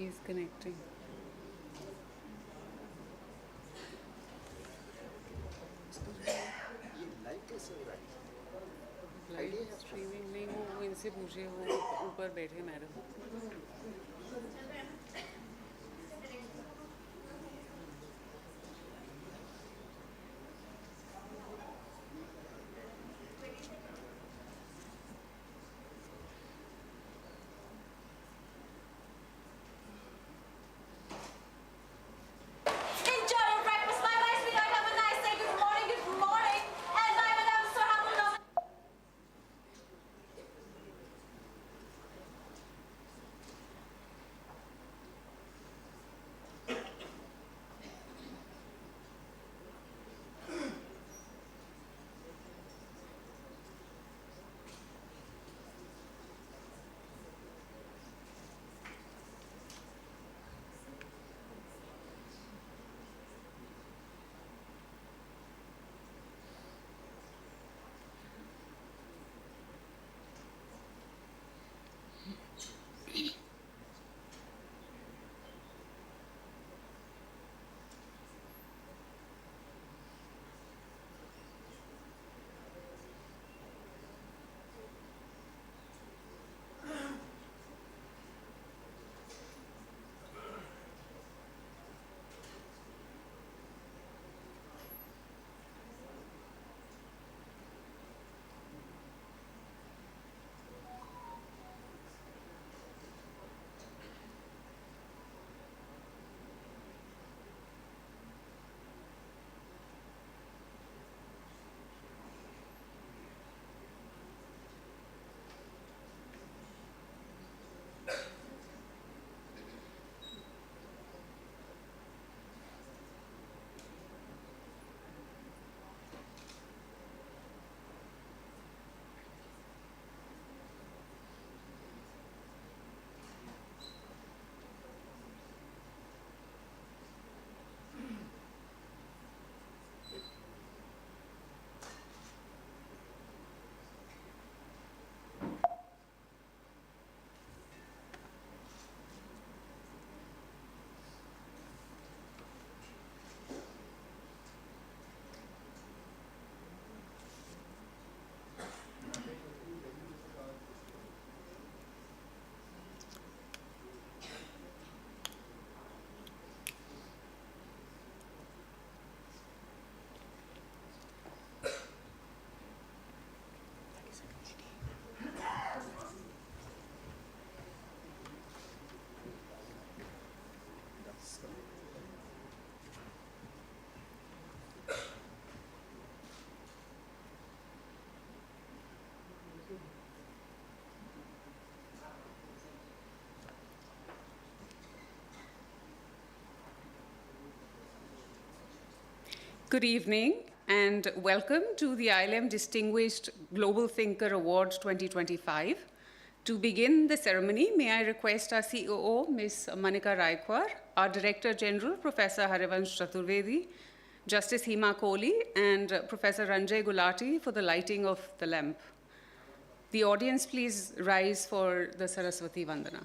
He's connecting. Live streaming नहीं, वो इनसे पूछे, वो ऊपर बैठे madam. Good evening and welcome to the IILM Distinguished Global Thinker Awards 2025. To begin the ceremony, may I request our COO, Ms. Manika Raikwar, our Director General, Professor Harivansh Chaturvedi, Justice Hima Kohli, and Professor Ranjay Gulati for the lighting of the lamp. The audience, please rise for the Saraswati Vandana.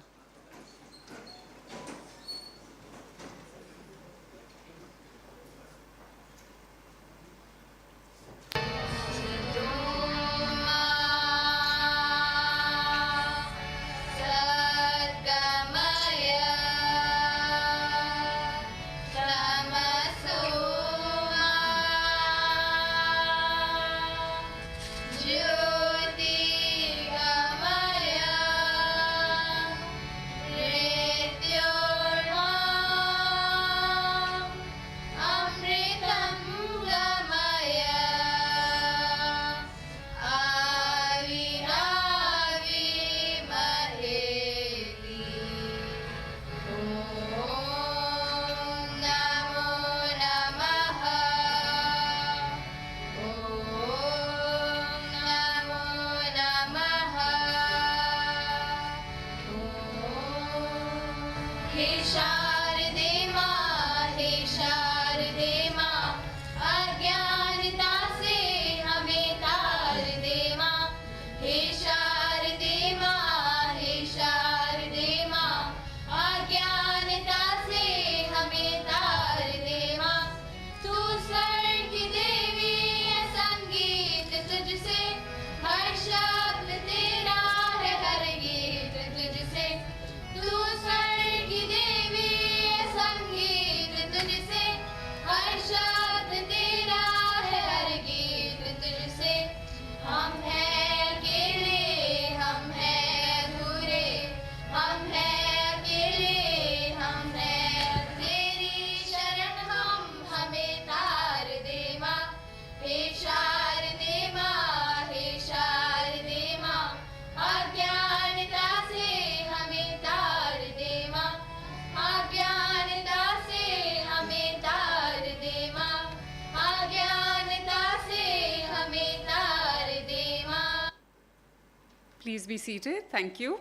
please be seated. Thank you.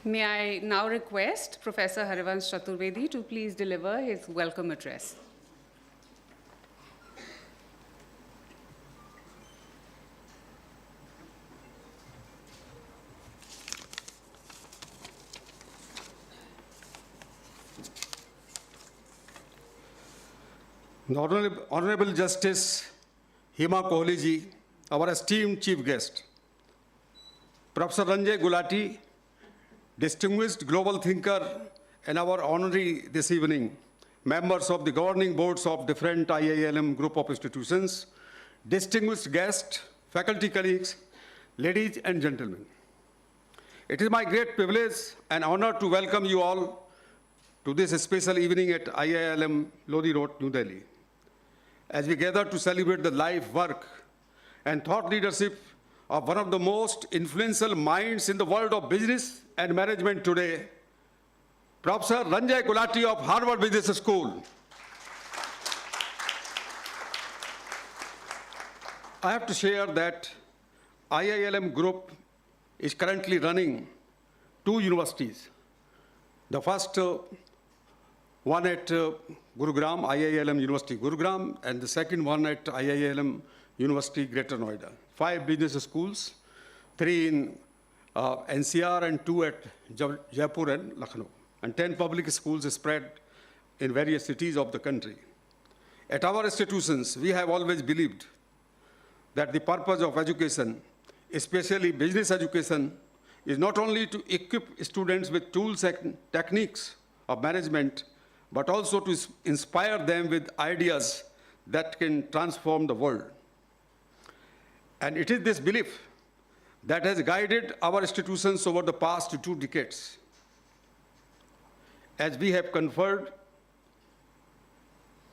May I now request Professor Harivansh Chaturvedi to please deliver his welcome address. Honorable Justice Hima Kohli ji, our esteemed chief guest, Professor Ranjay Gulati, distinguished global thinker and our honoree this evening, members of the governing boards of different IILM group of institutions, distinguished guests, faculty colleagues, ladies and gentlemen. It is my great privilege and honor to welcome you all to this special evening at IILM Lodi Road, New Delhi. As we gather to celebrate the life, work, and thought leadership of one of the most influential minds in the world of business and management today, Professor Ranjay Gulati of Harvard Business School. I have to share that IILM Group is currently running 2 universities. The first one at Gurugram, IILM University Gurugram, and the second one at IILM University Greater Noida. 5 business schools, 3 in NCR and 2 at Jaipur and Lucknow, and 10 public schools spread in various cities of the country. At our institutions, we have always believed that the purpose of education, especially business education, is not only to equip students with tools and techniques of management, but also to inspire them with ideas that can transform the world. And it is this belief that has guided our institutions over the past 2 decades. As we have conferred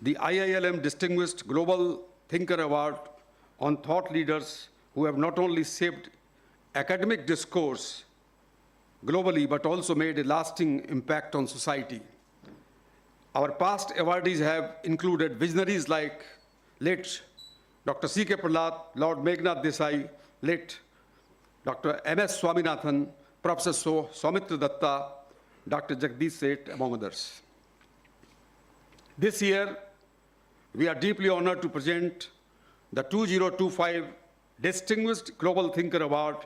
the IILM Distinguished Global Thinker Award on thought leaders who have not only shaped academic discourse globally, but also made a lasting impact on society. Our past awardees have included visionaries like late Dr. C.K. Prahlad, Lord Meghnad Desai, late Dr. M.S. Swaminathan, Professor Soumitra Datta, Dr. Jagdish Seth, among others. This year, we are deeply honored to present the 2025 Distinguished Global Thinker Award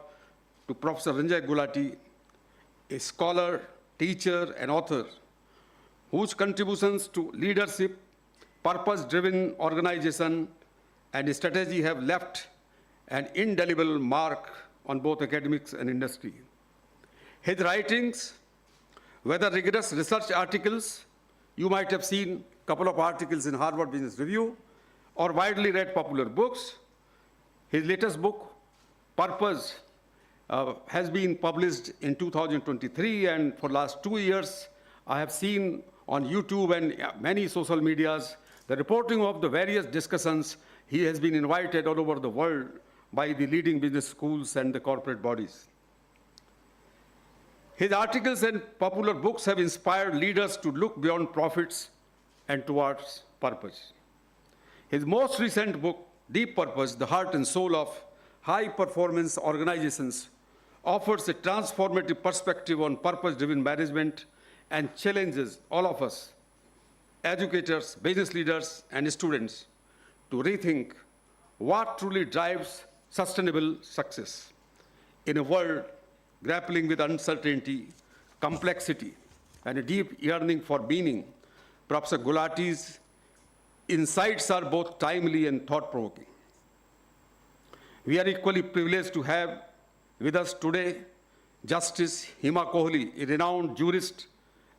to Professor Ranjay Gulati, a scholar, teacher, and author whose contributions to leadership, purpose-driven organization, and strategy have left an indelible mark on both academics and industry. His writings, whether rigorous research articles, you might have seen a couple of articles in Harvard Business Review, or widely read popular books. His latest book, Purpose, has been published in 2023, and for the last 2 years, I have seen on YouTube and many social medias the reporting of the various discussions he has been invited all over the world by the leading business schools and the corporate bodies. His articles and popular books have inspired leaders to look beyond profits and towards purpose. His most recent book, Deep Purpose, The Heart and Soul of High-Performance Organizations, offers a transformative perspective on purpose-driven management and challenges all of us, educators, business leaders, and students, to rethink what truly drives sustainable success in a world grappling with uncertainty, complexity, and a deep yearning for meaning. Professor Gulati's insights are both timely and thought-provoking. We are equally privileged to have with us today Justice Hima Kohli, a renowned jurist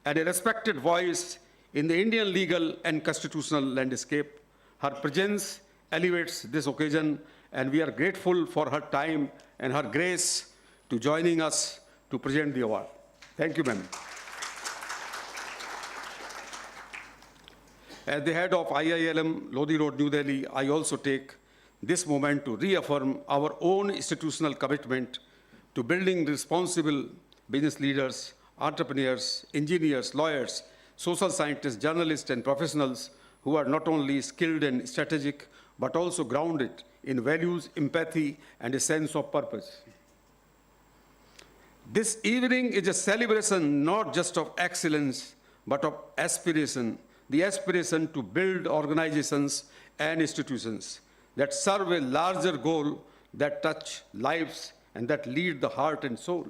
and a respected voice in the Indian legal and constitutional landscape. Her presence elevates this occasion, and we are grateful for her time and her grace to joining us to present the award. Thank you, ma'am. As the head of IILM Lodi Road, New Delhi, I also take this moment to reaffirm our own institutional commitment to building responsible business leaders, entrepreneurs, engineers, lawyers, social scientists, journalists, and professionals who are not only skilled and strategic, but also grounded in values, empathy, and a sense of purpose. This evening is a celebration not just of excellence, but of aspiration, the aspiration to build organizations and institutions that serve a larger goal, that touch lives, and that lead the heart and soul.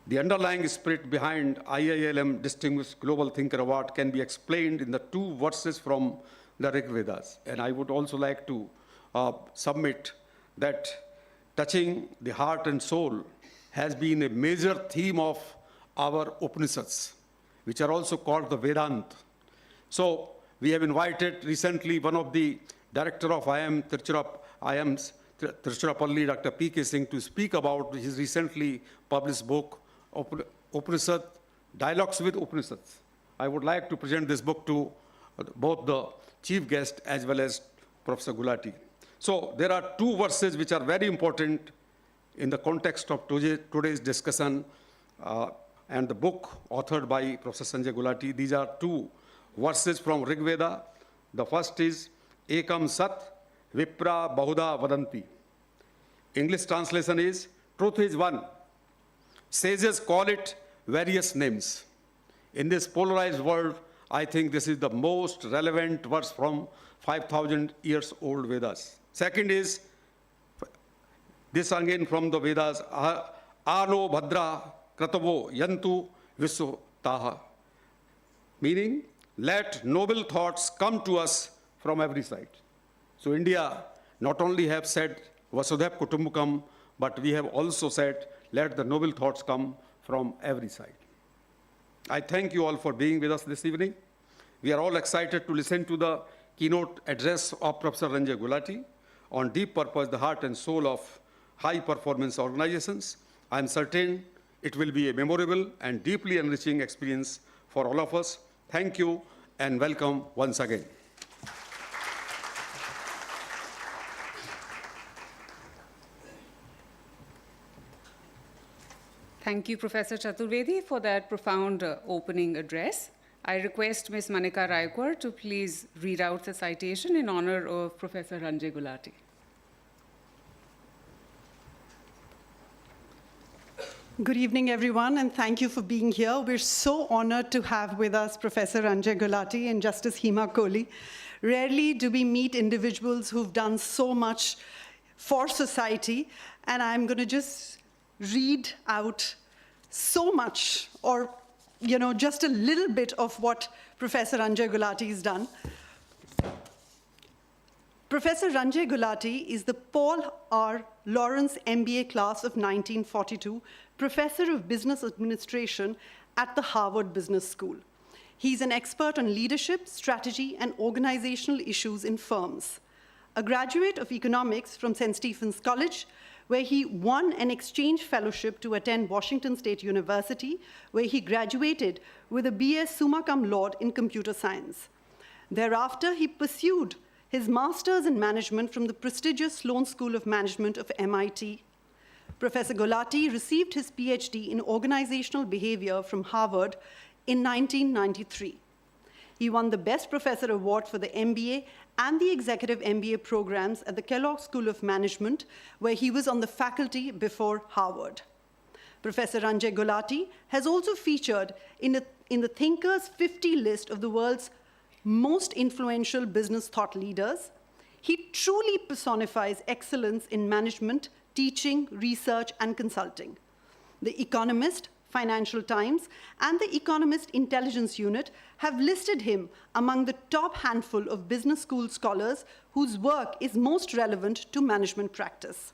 The underlying spirit behind IILM Distinguished Global Thinker Award can be explained in the two verses from the Rig Vedas. And I would also like to submit that touching the heart and soul has been a major theme of our Upanishads, which are also called the Vedanta. So we have invited recently one of the director of IIM's Tiruchirappalli, Dr. P.K. Singh, to speak about his recently published book, Upanishad, Dialogues with Upanishads. I would like to present this book to both the chief guest as well as Professor Gulati. So there are two verses which are very important in the context of today's discussion and the book authored by Professor Ranjay Gulati. These are two verses from Rig Veda. The first is Ekam Sat Vipra Bahuda Vadanti. English translation is, truth is one. Sages call it various names. In this polarized world, I think this is the most relevant verse from 5,000 years old Vedas. Second is, this again from the Vedas, Ano Bhadra Kratavo Yantu Visutaha. Meaning, let noble thoughts come to us from every side. So India not only have said Vasudhaiv Kutumbakam, but we have also said, let the noble thoughts come from every side. I thank you all for being with us this evening. We are all excited to listen to the keynote address of Professor Ranjay Gulati on deep purpose, the heart and soul of high-performance organizations. I am certain it will be a memorable and deeply enriching experience for all of us. Thank you and welcome once again. Thank you, Professor Chaturvedi, for that profound opening address. I request Ms. Manika Raikwar to please read out the citation in honor of Professor Ranjay Gulati. Good evening, everyone, and thank you for being here. We're so honored to have with us Professor Ranjay Gulati and Justice Hema Kohli. Rarely do we meet individuals who've done so much for society, and I'm going to just read out so much, or just a little bit of what Professor Ranjay Gulati has done. Professor Ranjay Gulati is the Paul R. Lawrence MBA class of 1942, Professor of Business Administration at the Harvard Business School. He's an expert on leadership, strategy, and organizational issues in firms. A graduate of economics from St. Stephen's College, where he won an exchange fellowship to attend Washington State University, where he graduated with a BS summa cum laude in computer science. Thereafter, he pursued his master's in management from the prestigious Sloan School of Management of MIT. Professor Gulati received his PhD in organizational behavior from Harvard in 1993. He won the Best Professor Award for the MBA and the Executive MBA programs at the Kellogg School of Management, where he was on the faculty before Harvard. Professor Ranjay Gulati has also featured in the Thinkers 50 list of the world's most influential business thought leaders. He truly personifies excellence in management, teaching, research, and consulting. The Economist, Financial Times, and the Economist Intelligence Unit have listed him among the top handful of business school scholars whose work is most relevant to management practice.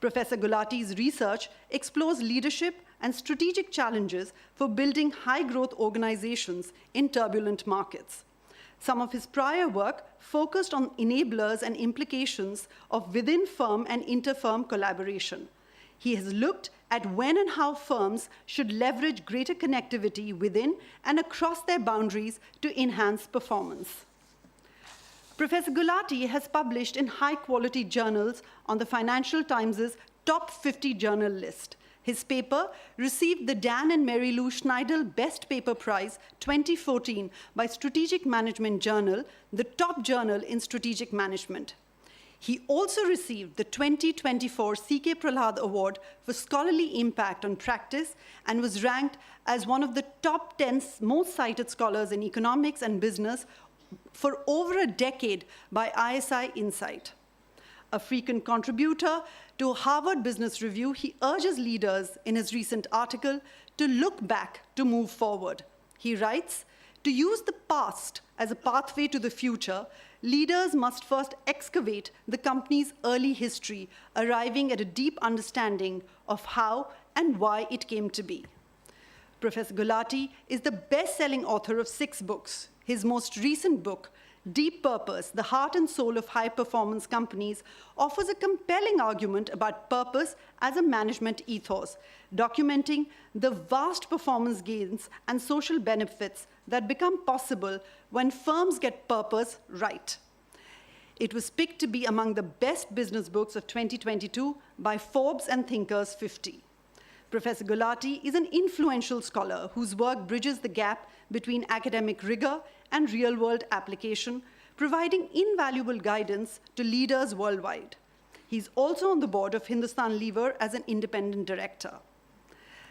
Professor Gulati's research explores leadership and strategic challenges for building high-growth organizations in turbulent markets. Some of his prior work focused on enablers and implications of within-firm and inter-firm collaboration. He has looked at when and how firms should leverage greater connectivity within and across their boundaries to enhance performance. Professor Gulati has published in high-quality journals on the Financial Times' top 50 journal list, His paper received the Dan and Mary Lou Schneidel Best Paper Prize 2014 by Strategic Management Journal, the top journal in strategic management. He also received the 2024 C.K. Prahlad Award for scholarly impact on practice and was ranked as one of the top 10 most cited scholars in economics and business for over a decade by ISI Insight. A frequent contributor to Harvard Business Review, he urges leaders in his recent article to look back to move forward. He writes, to use the past as a pathway to the future, leaders must first excavate the company's early history, arriving at a deep understanding of how and why it came to be. Professor Gulati is the best-selling author of 6 books. His most recent book, Deep Purpose, The Heart and Soul of High-Performance Companies, offers a compelling argument about purpose as a management ethos, documenting the vast performance gains and social benefits that become possible when firms get purpose right. It was picked to be among the best business books of 2022 by Forbes and Thinkers 50. Professor Gulati is an influential scholar whose work bridges the gap between academic rigor and real-world application, providing invaluable guidance to leaders worldwide. He's also on the board of Hindustan Lever as an independent director.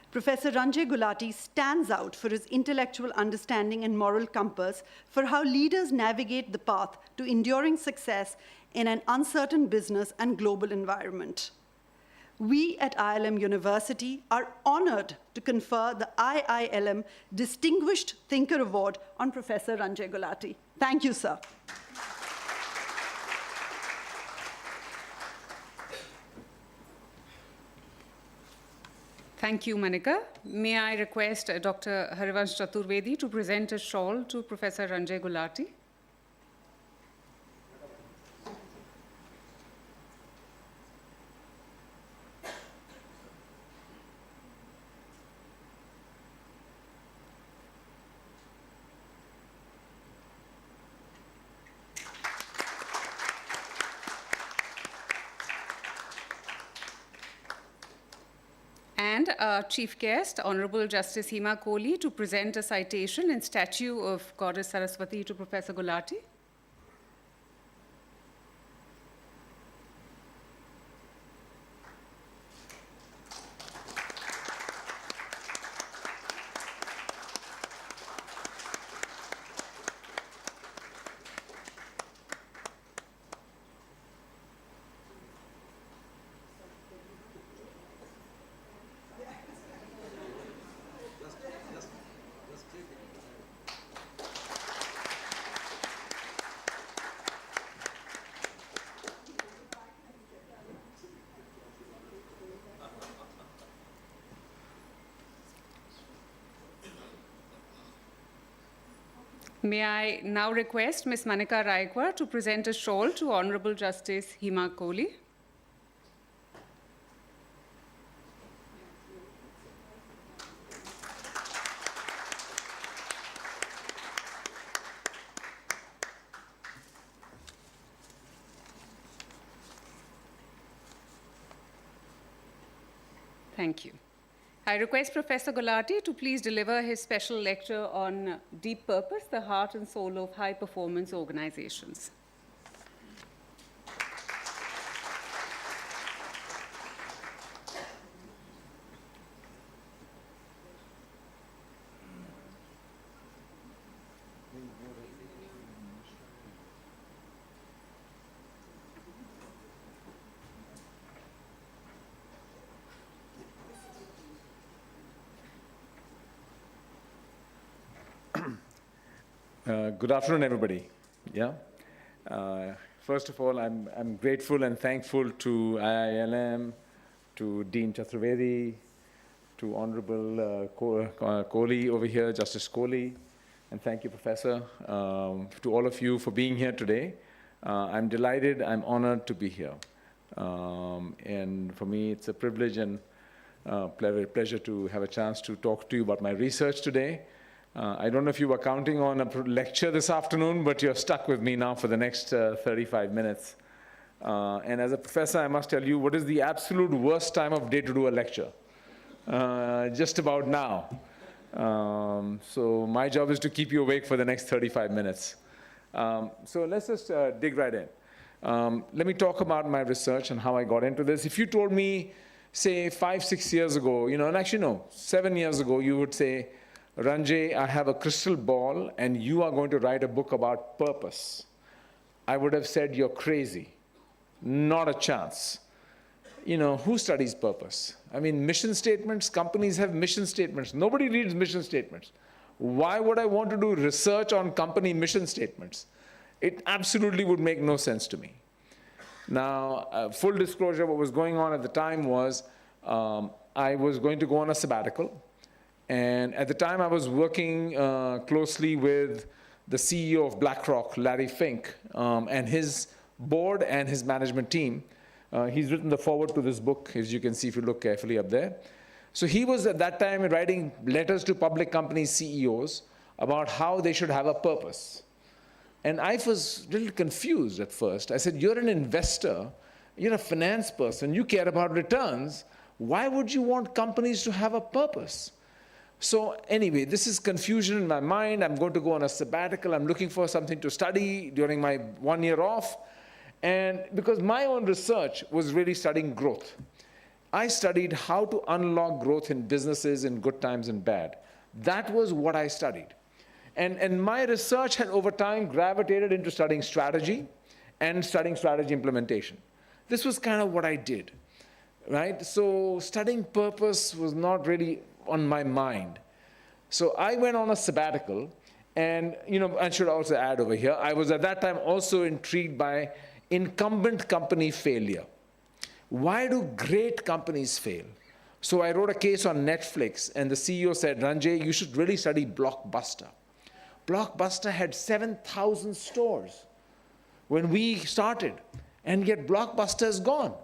Professor Ranjay Gulati stands out for his intellectual understanding and moral compass for how leaders navigate the path to enduring success in an uncertain business and global environment. We at IILM University are honored to confer the IILM Distinguished Thinker Award on Professor Ranjay Gulati. Thank you, sir. Thank you, Manika. May I request Dr. Harivansh Chaturvedi to present a shawl to Professor Ranjay Gulati? And our chief guest, Honorable Justice Hima Kohli, to present a citation and statue of Goddess Saraswati to Professor Gulati. May I now request Ms. Manika Raikwar to present a shawl to Honorable Justice Hima Kohli. Thank you. I request Professor Gulati to please deliver his special lecture on Deep Purpose, the Heart and Soul of High-Performance Organizations. Good afternoon, everybody. Yeah. First of all, I'm grateful and thankful to IILM, to Dean Chaturvedi, to Honorable Kohli over here, Justice Kohli, and thank you, Professor, to all of you for being here today. I'm delighted, I'm honored to be here. And for me, it's a privilege and pleasure to have a chance to talk to you about my research today. I don't know if you were counting on a lecture this afternoon, but you're stuck with me now for the next 35 minutes. And as a professor, I must tell you, what is the absolute worst time of day to do a lecture? just about now. So my job is to keep you awake for the next 35 minutes. So let's just dig right in. Let me talk about my research and how I got into this. If you told me, say, 5, 6 years ago, and actually no, 7 years ago, you would say, Ranjay, I have a crystal ball, and you are going to write a book about purpose. I would have said, you're crazy. Not a chance. Who studies purpose? I mean, mission statements, companies have mission statements. Nobody reads mission statements. Why would I want to do research on company mission statements? It absolutely would make no sense to me. Now, full disclosure, what was going on at the time was I was going to go on a sabbatical. And at the time, I was working closely with the CEO of BlackRock, Larry Fink, and his board and his management team. He's written the foreword to this book, as you can see if you look carefully up there. So he was at that time writing letters to public company CEOs about how they should have a purpose. And I was a little confused at first. I said, you're an investor, you're a finance person, you care about returns. Why would you want companies to have a purpose? So anyway, this is confusion in my mind. I'm going to go on a sabbatical. I'm looking for something to study during my 1 year off. And because my own research was really studying growth. I studied how to unlock growth in businesses in good times and bad. That was what I studied. And my research had over time gravitated into studying strategy and studying strategy implementation. This was kind of what I did, right? So studying purpose was not really on my mind. So I went on a sabbatical, and I should also add over here, I was at that time also intrigued by incumbent company failure. Why do great companies fail? So I wrote a case on Netflix, and the CEO said, Ranjay, you should really study Blockbuster. Blockbuster had 7,000 stores when we started, and yet Blockbuster is gone.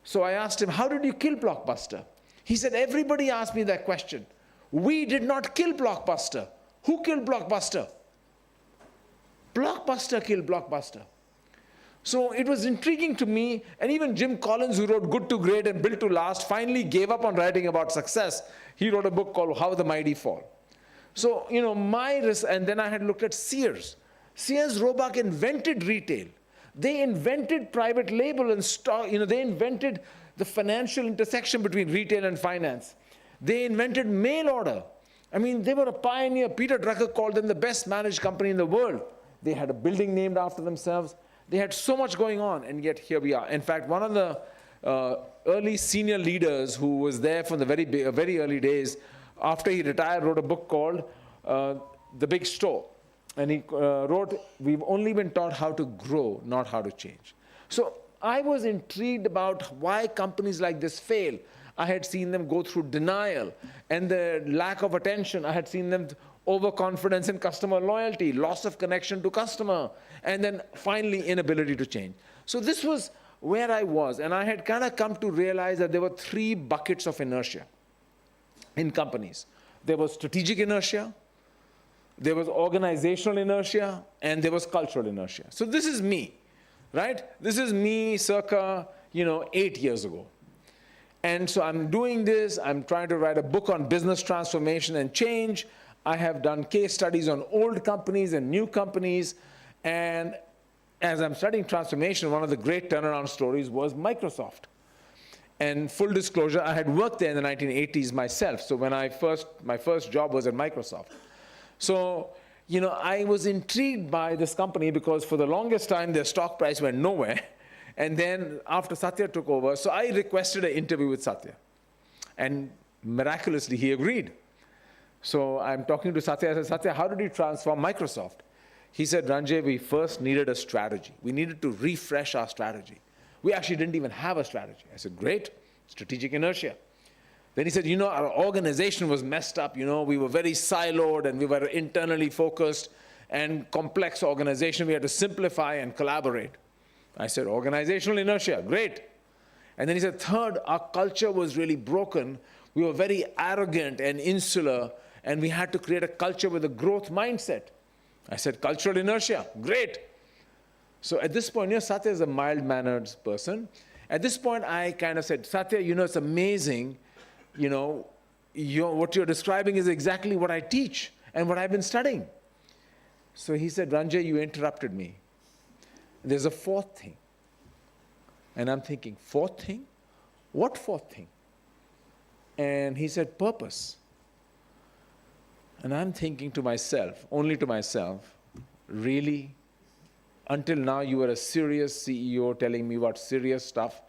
So I asked him, how did you kill Blockbuster? He said, everybody asked me that question. We did not kill Blockbuster. Who killed Blockbuster? Blockbuster killed Blockbuster. So it was intriguing to me, and even Jim Collins, who wrote Good to Great and Built to Last, finally gave up on writing about success. He wrote a book called How the Mighty Fall. So, and then I had looked at Sears. Sears Roebuck invented retail. They invented private label and stock, they invented the financial intersection between retail and finance. They invented mail order. I mean, they were a pioneer. Peter Drucker called them the best managed company in the world. They had a building named after themselves. They had so much going on, and yet here we are. In fact, one of the early senior leaders who was there from the very early days, after he retired, wrote a book called The Big Store. And he wrote, we've only been taught how to grow, not how to change. So I was intrigued about why companies like this fail. I had seen them go through denial and the lack of attention. I had seen them overconfidence in customer loyalty, loss of connection to customer, and then finally inability to change. So this was where I was, and I had kind of come to realize that there were 3 buckets of inertia in companies. There was strategic inertia, there was organizational inertia, and there was cultural inertia. So this is me, right? This is me circa, 8 years ago. And so I'm doing this, I'm trying to write a book on business transformation and change. I have done case studies on old companies and new companies. And as I'm studying transformation, one of the great turnaround stories was Microsoft. And full disclosure, I had worked there in the 1980s myself. So when my first job was at Microsoft. So, I was intrigued by this company because for the longest time, their stock price went nowhere. And then after Satya took over, so I requested an interview with Satya. And miraculously, he agreed. So I'm talking to Satya. I said, Satya, how did you transform Microsoft? He said, Ranjay, we first needed a strategy. We needed to refresh our strategy. We actually didn't even have a strategy. I said, great, strategic inertia. Then he said, our organization was messed up. We were very siloed and we were internally focused and complex organization. We had to simplify and collaborate. I said, organizational inertia, great. And then he said, third, our culture was really broken. We were very arrogant and insular, and we had to create a culture with a growth mindset. I said, cultural inertia, great. So at this point, Satya is a mild-mannered person. At this point, I kind of said, Satya, it's amazing, what you're describing is exactly what I teach and what I've been studying. So he said, Ranjay, you interrupted me. There's a fourth thing. And I'm thinking, fourth thing? What fourth thing? And he said, purpose. And I'm thinking to myself, only to myself, really? Until now you were a serious CEO telling me about serious stuff,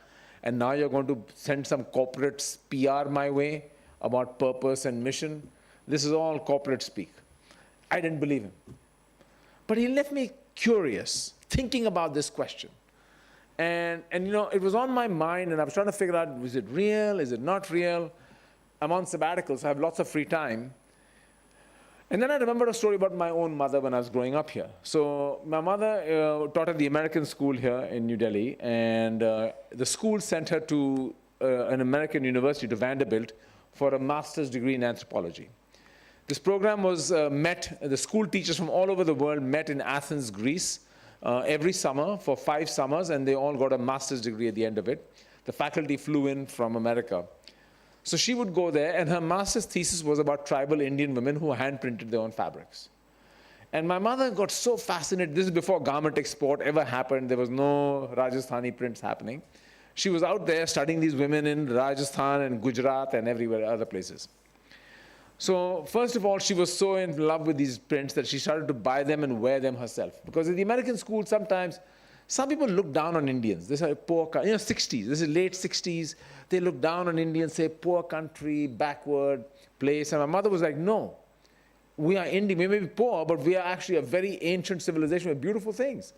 and now you're going to send some corporate PR my way about purpose and mission? This is all corporate speak. I didn't believe him. But he left me curious, thinking about this question. And it was on my mind, and I was trying to figure out, is it real, is it not real? I'm on sabbatical, so I have lots of free time. And then I remembered a story about my own mother when I was growing up here. So my mother taught at the American school here in New Delhi, and the school sent her to an American university, to Vanderbilt, for a master's degree in anthropology. This program was the school teachers from all over the world met in Athens, Greece, every summer for 5 summers, and they all got a master's degree at the end of it. The faculty flew in from America. So she would go there, and her master's thesis was about tribal Indian women who hand-printed their own fabrics. And my mother got so fascinated. This is before garment export ever happened. There was no Rajasthani prints happening. She was out there studying these women in Rajasthan and Gujarat and everywhere, other places. So first of all, she was so in love with these prints that she started to buy them and wear them herself. Because in the American school, sometimes some people look down on Indians. They say, poor country, 60s, this is late 60s. They look down on Indians, say, poor country, backward place. And my mother was like, no, we are Indian. We may be poor, but we are actually a very ancient civilization with beautiful things.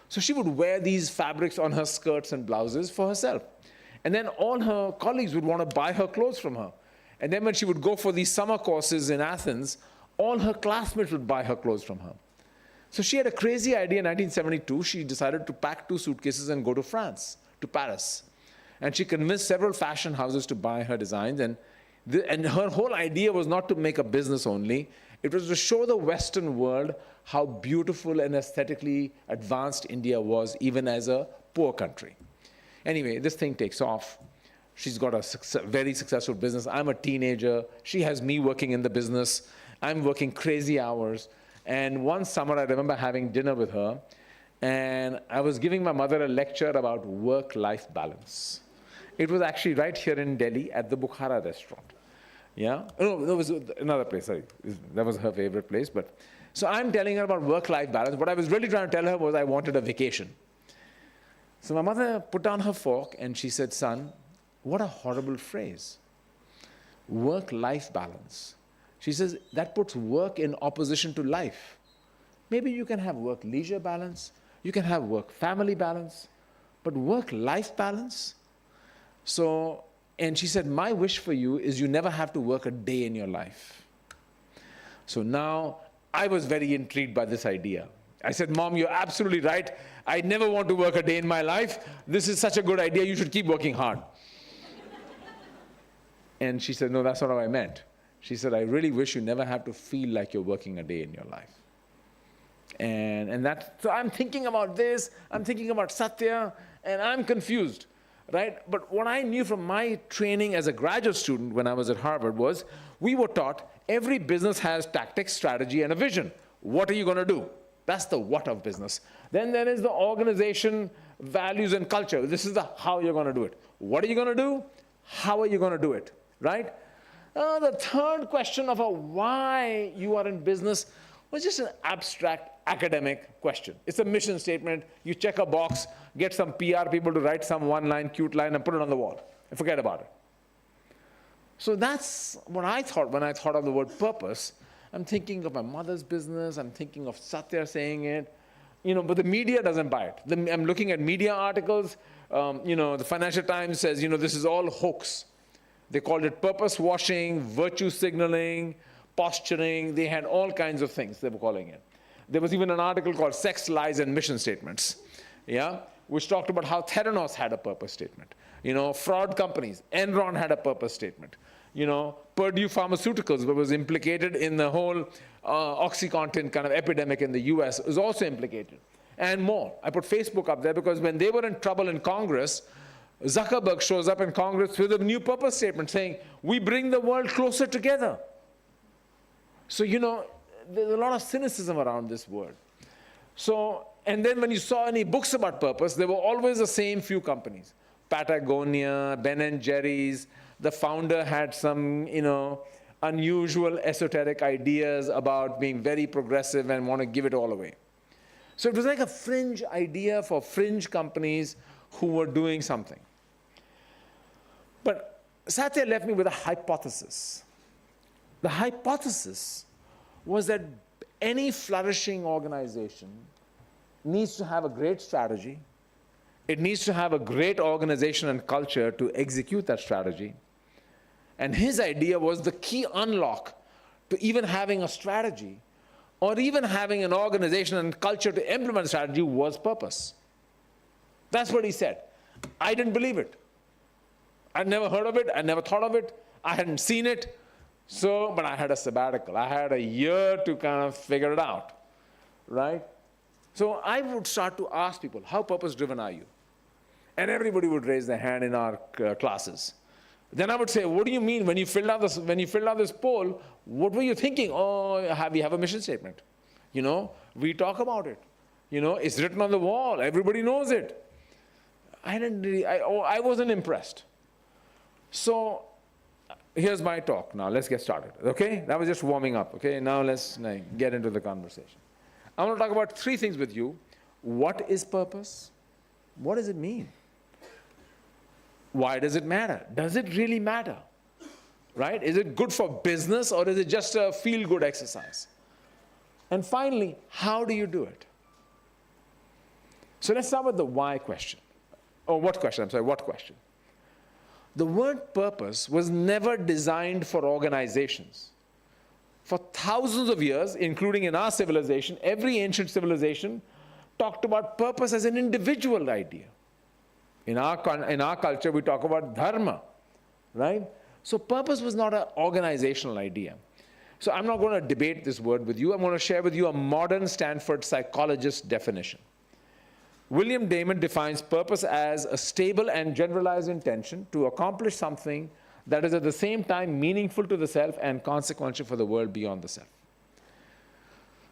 So she would wear these fabrics on her skirts and blouses for herself. And then all her colleagues would want to buy her clothes from her. And then when she would go for these summer courses in Athens, all her classmates would buy her clothes from her. So she had a crazy idea in 1972. She decided to pack 2 suitcases and go to France, to Paris. And she convinced several fashion houses to buy her designs. And her whole idea was not to make a business only. It was to show the Western world how beautiful and aesthetically advanced India was, even as a poor country. Anyway, this thing takes off. She's got a very successful business. I'm a teenager. She has me working in the business. I'm working crazy hours. And one summer, I remember having dinner with her, and I was giving my mother a lecture about work-life balance. It was actually right here in Delhi at the Bukhara restaurant. Yeah? No, it was another place. Sorry. That was her favorite place. But so I'm telling her about work-life balance. What I was really trying to tell her was I wanted a vacation. So my mother put down her fork, and she said, son, what a horrible phrase. Work-life balance. She says, that puts work in opposition to life. Maybe you can have work-leisure balance, you can have work-family balance, but work-life balance? So, and she said, my wish for you is you never have to work a day in your life. So now, I was very intrigued by this idea. I said, Mom, you're absolutely right. I never want to work a day in my life. This is such a good idea. You should keep working hard. And she said, no, that's not what I meant. She said, I really wish you never have to feel like you're working a day in your life. So I'm thinking about this, I'm thinking about Satya, and I'm confused, right? But what I knew from my training as a graduate student when I was at Harvard was, we were taught every business has tactics, strategy, and a vision. What are you going to do? That's the what of business. Then there is the organization, values, and culture. This is the how you're going to do it. What are you going to do? How are you going to do it, right? The third question of why you are in business was just an abstract academic question. It's a mission statement. You check a box, get some PR people to write some one-line, cute line, and put it on the wall, and forget about it. So that's what I thought when I thought of the word purpose. I'm thinking of my mother's business. I'm thinking of Satya saying it. But the media doesn't buy it. I'm looking at media articles. The Financial Times says, this is all hoax. They called it purpose washing, virtue signaling, posturing. They had all kinds of things they were calling it. There was even an article called Sex, Lies, and Mission Statements, which talked about how Theranos had a purpose statement. Fraud companies, Enron had a purpose statement. Purdue Pharmaceuticals was implicated in the whole OxyContin kind of epidemic in the US, was also implicated, and more. I put Facebook up there because when they were in trouble in Congress, Zuckerberg shows up in Congress with a new purpose statement saying, we bring the world closer together. So, there's a lot of cynicism around this word. So, and then when you saw any books about purpose, they were always the same few companies. Patagonia, Ben & Jerry's, the founder had some, unusual esoteric ideas about being very progressive and want to give it all away. So it was like a fringe idea for fringe companies who were doing something. But Satya left me with a hypothesis. The hypothesis was that any flourishing organization needs to have a great strategy. It needs to have a great organization and culture to execute that strategy. And his idea was the key unlock to even having a strategy or even having an organization and culture to implement strategy was purpose. That's what he said. I didn't believe it. I'd never heard of it. I never thought of it. I hadn't seen it. But I had a sabbatical. I had a year to kind of figure it out, right? So I would start to ask people, how purpose-driven are you? And everybody would raise their hand in our classes. Then I would say, what do you mean when you filled out this poll? What were you thinking? Oh, we have a mission statement. We talk about it. It's written on the wall. Everybody knows it. I wasn't impressed. So here's my talk now. Let's get started. Okay? That was just warming up. Okay? Now let's get into the conversation. I want to talk about three things with you. What is purpose? What does it mean? Why does it matter? Does it really matter? Right? Is it good for business or is it just a feel-good exercise? And finally, how do you do it? So let's start with the why question. Or what question? I'm sorry, what question? The word purpose was never designed for organizations. For thousands of years, including in our civilization, every ancient civilization talked about purpose as an individual idea. In our culture, we talk about dharma, right? So purpose was not an organizational idea. So I'm not going to debate this word with you. I'm going to share with you a modern Stanford psychologist definition. William Damon defines purpose as a stable and generalized intention to accomplish something that is at the same time meaningful to the self and consequential for the world beyond the self.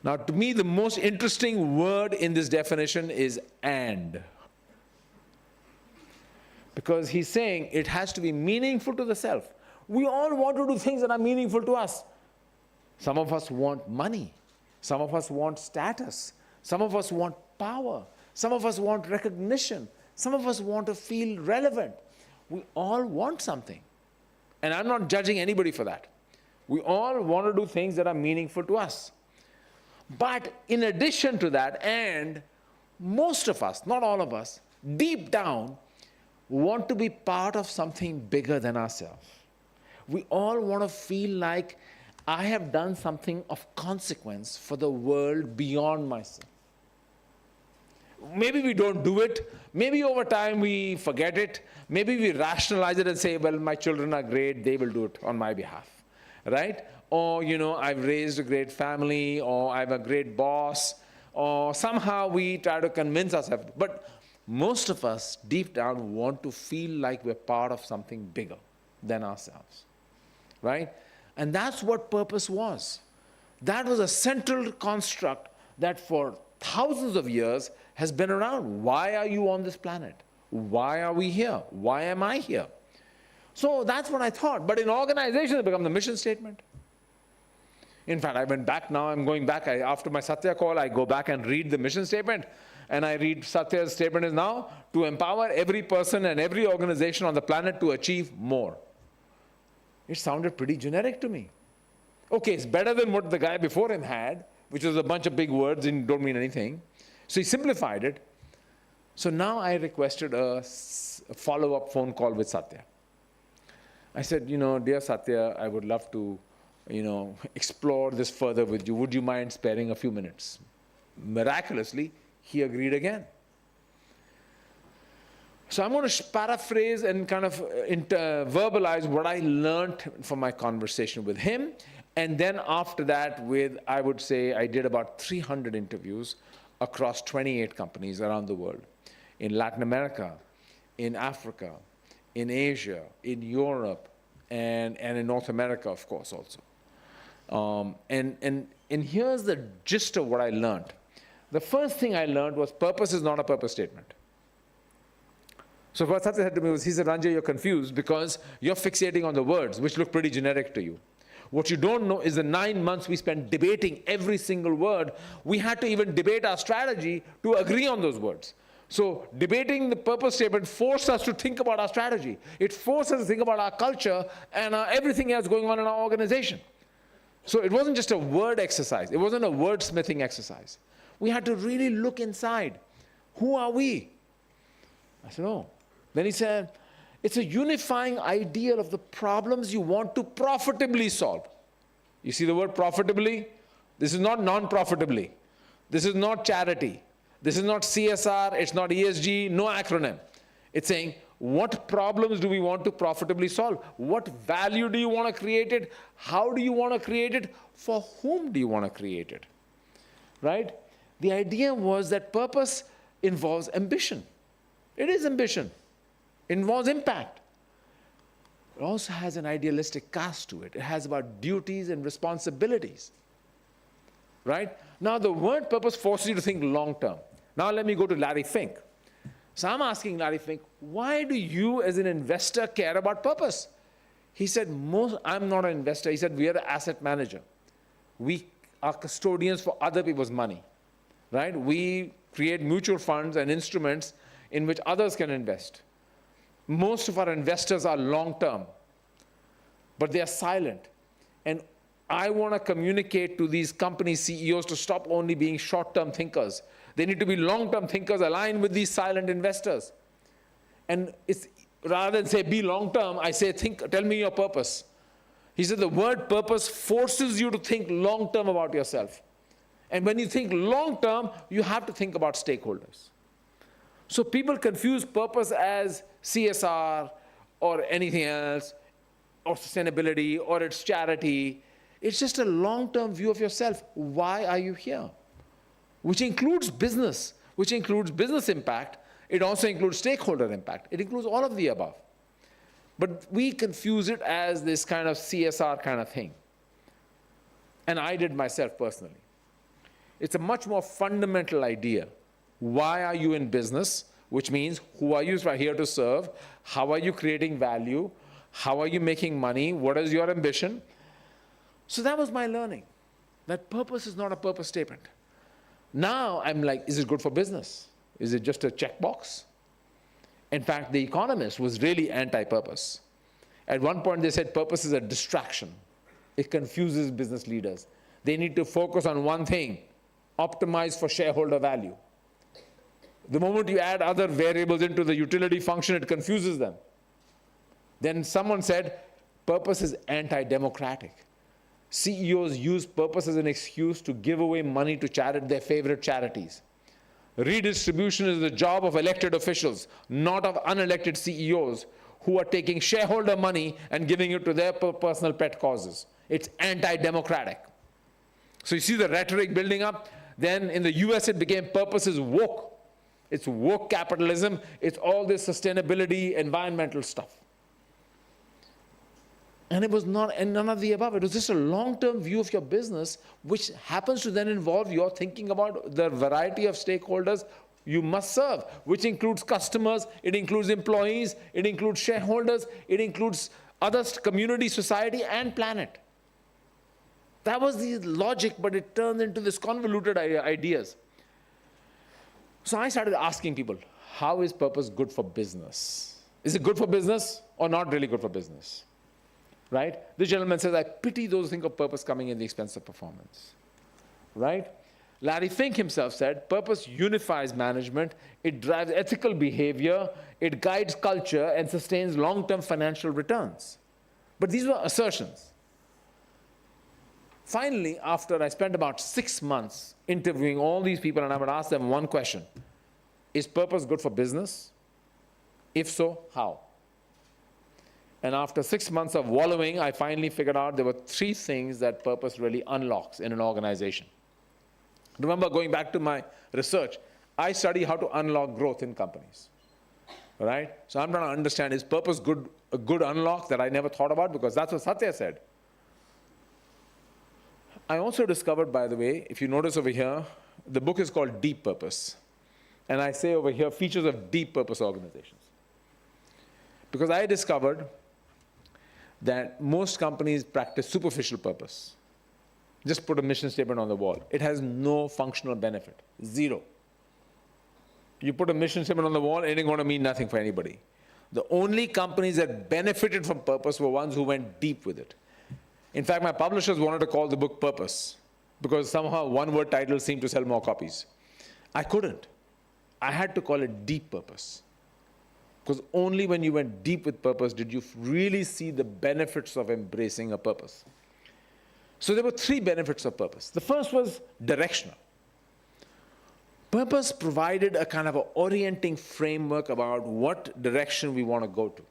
Now, to me, the most interesting word in this definition is "and." Because he's saying it has to be meaningful to the self. We all want to do things that are meaningful to us. Some of us want money. Some of us want status. Some of us want power. Some of us want recognition. Some of us want to feel relevant. We all want something. And I'm not judging anybody for that. We all want to do things that are meaningful to us. But in addition to that, and most of us, not all of us, deep down, want to be part of something bigger than ourselves. We all want to feel like I have done something of consequence for the world beyond myself. Maybe we don't do it. Maybe over time we forget it. Maybe we rationalize it and say, well, my children are great. They will do it on my behalf, right? Or, I've raised a great family, or I have a great boss, or somehow we try to convince ourselves. But most of us, deep down, want to feel like we're part of something bigger than ourselves, right? And that's what purpose was. That was a central construct that for thousands of years has been around. Why are you on this planet? Why are we here? Why am I here? So that's what I thought. But in organizations, it becomes the mission statement. In fact, I went back now, I'm going back. After my Satya call, I go back and read the mission statement. And I read Satya's statement is now to empower every person and every organization on the planet to achieve more. It sounded pretty generic to me. Okay, it's better than what the guy before him had, which was a bunch of big words and don't mean anything. So he simplified it. So now I requested a follow-up phone call with Satya. I said, dear Satya, I would love to, explore this further with you. Would you mind sparing a few minutes? Miraculously, he agreed again. So I'm going to paraphrase and kind of verbalize what I learned from my conversation with him. And then after that, I would say I did about 300 interviews across 28 companies around the world, in Latin America, in Africa, in Asia, in Europe, and in North America, of course, also. And here's the gist of what I learned. The first thing I learned was purpose is not a purpose statement. So what Satya said to me was, he said, Ranjay, you're confused because you're fixating on the words, which look pretty generic to you. What you don't know is the 9 months we spent debating every single word. We had to even debate our strategy to agree on those words. So debating the purpose statement forced us to think about our strategy. It forced us to think about our culture and everything else going on in our organization. So it wasn't just a word exercise. It wasn't a wordsmithing exercise. We had to really look inside. Who are we? I said, oh. Then he said, it's a unifying ideal of the problems you want to profitably solve. You see the word profitably? This is not non-profitably. This is not charity. This is not CSR. It's not ESG. No acronym. It's saying, what problems do we want to profitably solve? What value do you want to create it? How do you want to create it? For whom do you want to create it? Right? The idea was that purpose involves ambition. It is ambition. It involves impact. It also has an idealistic cast to it. It has about duties and responsibilities. Right? Now, the word purpose forces you to think long term. Now, let me go to Larry Fink. So I'm asking Larry Fink, why do you as an investor care about purpose? He said, I'm not an investor. He said, we are an asset manager. We are custodians for other people's money. Right? We create mutual funds and instruments in which others can invest. Most of our investors are long-term, but they are silent. And I want to communicate to these company CEOs to stop only being short-term thinkers. They need to be long-term thinkers aligned with these silent investors. And it's, rather than say be long-term, I say tell me your purpose. He said the word purpose forces you to think long-term about yourself. And when you think long-term, you have to think about stakeholders. So people confuse purpose as CSR or anything else, or sustainability, or it's charity. It's just a long-term view of yourself. Why are you here? Which includes business, which includes business impact. It also includes stakeholder impact. It includes all of the above. But we confuse it as this kind of CSR kind of thing. And I did myself personally. It's a much more fundamental idea. Why are you in business? Which means, who are you here to serve? How are you creating value? How are you making money? What is your ambition? So that was my learning, that purpose is not a purpose statement. Now I'm like, is it good for business? Is it just a checkbox? In fact, The Economist was really anti-purpose. At one point they said purpose is a distraction. It confuses business leaders. They need to focus on one thing, optimize for shareholder value. The moment you add other variables into the utility function, it confuses them. Then someone said, purpose is anti-democratic. CEOs use purpose as an excuse to give away money to their favorite charities. Redistribution is the job of elected officials, not of unelected CEOs who are taking shareholder money and giving it to their personal pet causes. It's anti-democratic. So you see the rhetoric building up. Then in the US, it became purpose is woke. It's woke capitalism. It's all this sustainability, environmental stuff. And it was not, and none of the above. It was just a long-term view of your business, which happens to then involve your thinking about the variety of stakeholders you must serve, which includes customers, it includes employees, it includes shareholders, it includes other community, society, and planet. That was the logic, but it turned into this convoluted ideas. So I started asking people, how is purpose good for business? Is it good for business or not really good for business? Right? This gentleman says, I pity those who think of purpose coming at the expense of performance. Right? Larry Fink himself said, purpose unifies management, it drives ethical behavior, it guides culture, and sustains long-term financial returns. But these were assertions. Finally, after I spent about 6 months interviewing all these people, and I would ask them one question, is purpose good for business? If so, how? And after 6 months of wallowing, I finally figured out there were 3 things that purpose really unlocks in an organization. Remember, going back to my research, I study how to unlock growth in companies. all right? So I'm trying to understand, is purpose a good unlock that I never thought about? Because that's what Satya said. I also discovered, by the way, if you notice over here, the book is called Deep Purpose. And I say over here, features of deep purpose organizations. Because I discovered that most companies practice superficial purpose. Just put a mission statement on the wall. It has no functional benefit, zero. You put a mission statement on the wall, it ain't going to mean nothing for anybody. The only companies that benefited from purpose were ones who went deep with it. In fact, my publishers wanted to call the book Purpose, because somehow one-word titles seemed to sell more copies. I couldn't. I had to call it Deep Purpose. Because only when you went deep with purpose did you really see the benefits of embracing a purpose. So there were 3 benefits of purpose. The first was directional. Purpose provided a kind of an orienting framework about what direction we want to go to.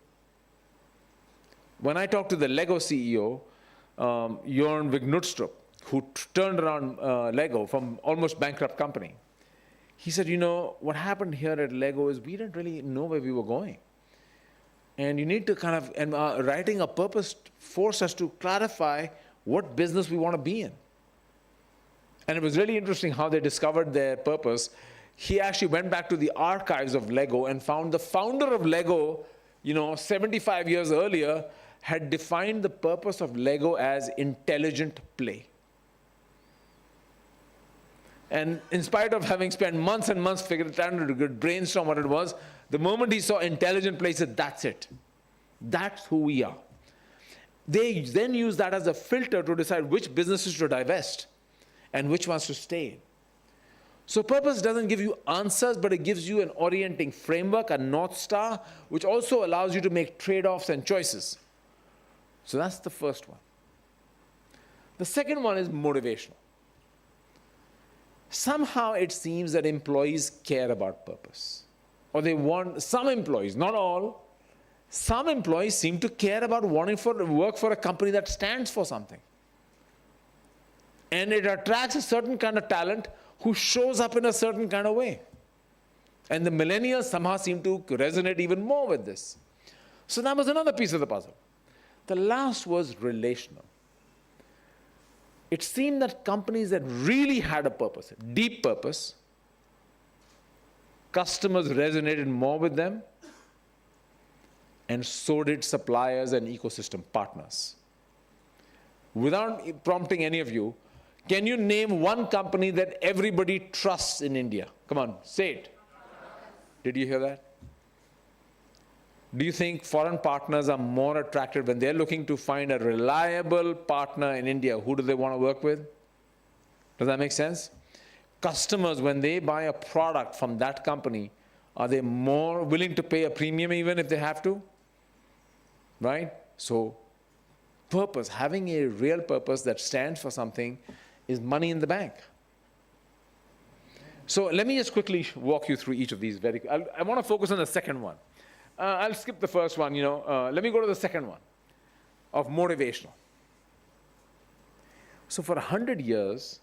When I talked to the Lego CEO, Jorn Vignutstrup, who turned around Lego from almost bankrupt company, he said, you know, what happened here at Lego is we didn't really know where we were going. And you need to kind of, and writing a purpose forced us to clarify what business we want to be in. And it was really interesting how they discovered their purpose. He actually went back to the archives of Lego and found the founder of Lego, 75 years earlier, had defined the purpose of Lego as intelligent play. And in spite of having spent months and months trying to brainstorm what it was, the moment he saw intelligent play, he said, that's it. That's who we are. They then use that as a filter to decide which businesses to divest and which ones to stay in. So purpose doesn't give you answers, but it gives you an orienting framework, a North Star, which also allows you to make trade-offs and choices. So that's the first one. The second one is motivational. Somehow it seems that employees care about purpose. Or they want, some employees, not all, some employees seem to care about wanting to work for a company that stands for something. And it attracts a certain kind of talent who shows up in a certain kind of way. And the millennials somehow seem to resonate even more with this. So that was another piece of the puzzle. The last was relational. It seemed that companies that really had a purpose, deep purpose, customers resonated more with them, and so did suppliers and ecosystem partners. Without prompting any of you, can you name one company that everybody trusts in India? Come on, say it. Did you hear that? Do you think foreign partners are more attractive when they're looking to find a reliable partner in India? Who do they want to work with? Does that make sense? Customers, when they buy a product from that company, are they more willing to pay a premium even if they have to? Right? So purpose, having a real purpose that stands for something, is money in the bank. So let me just quickly walk you through each of these. I want to focus on the second one. I'll skip the first one, let me go to the second one, of motivational. So for 100 years,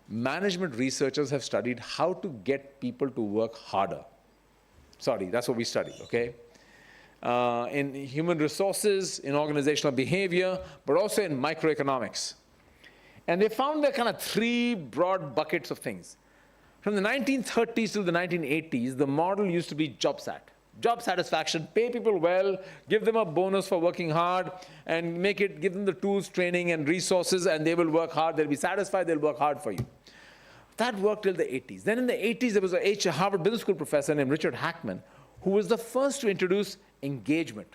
management researchers have studied how to get people to work harder. Sorry, that's what we study, okay? In human resources, in organizational behavior, but also in microeconomics. And they found there kind of 3 broad buckets of things. From the 1930s to the 1980s, the model used to be job satisfaction, pay people well, give them a bonus for working hard, and give them the tools, training, and resources, and they will work hard. They'll be satisfied. They'll work hard for you. That worked till the 80s. Then in the 80s, there was a Harvard Business School professor named Richard Hackman, who was the first to introduce engagement.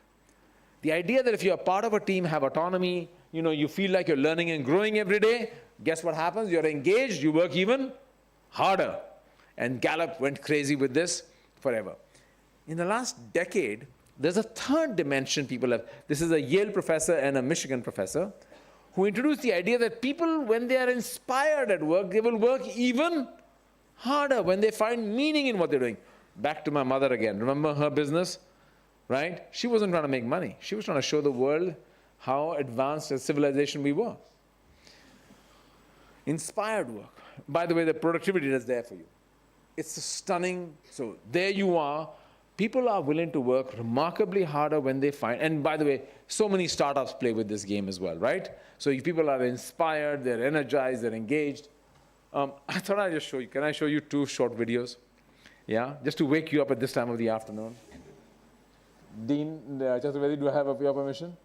The idea that if you're a part of a team, have autonomy, you feel like you're learning and growing every day, guess what happens? You're engaged, you work even harder. And Gallup went crazy with this forever. In the last decade, there's a third dimension people have. This is a Yale professor and a Michigan professor who introduced the idea that people, when they are inspired at work, they will work even harder when they find meaning in what they're doing. Back to my mother again. Remember her business, right? She wasn't trying to make money. She was trying to show the world how advanced a civilization we were. Inspired work. By the way, the productivity is there for you. It's stunning. So there you are. People are willing to work remarkably harder when they find, and by the way, so many startups play with this game as well, right? So if people are inspired, they're energized, they're engaged. I thought I'd just show you. Can I show you 2 short videos? Yeah, just to wake you up at this time of the afternoon. Dean Chaturvedi, do I have your permission?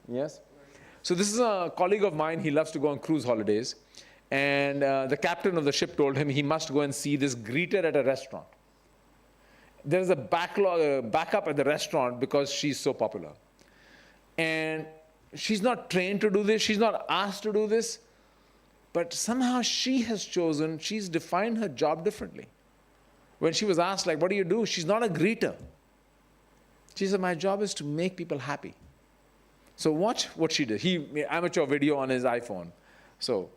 Yes? So this is a colleague of mine. He loves to go on cruise holidays. And the captain of the ship told him he must go and see this greeter at a restaurant. There's a backup at the restaurant because she's so popular. And she's not trained to do this. She's not asked to do this. But somehow she's defined her job differently. When she was asked, like, what do you do? She's not a greeter. She said, my job is to make people happy. So watch what she did. He made amateur video on his iPhone. So.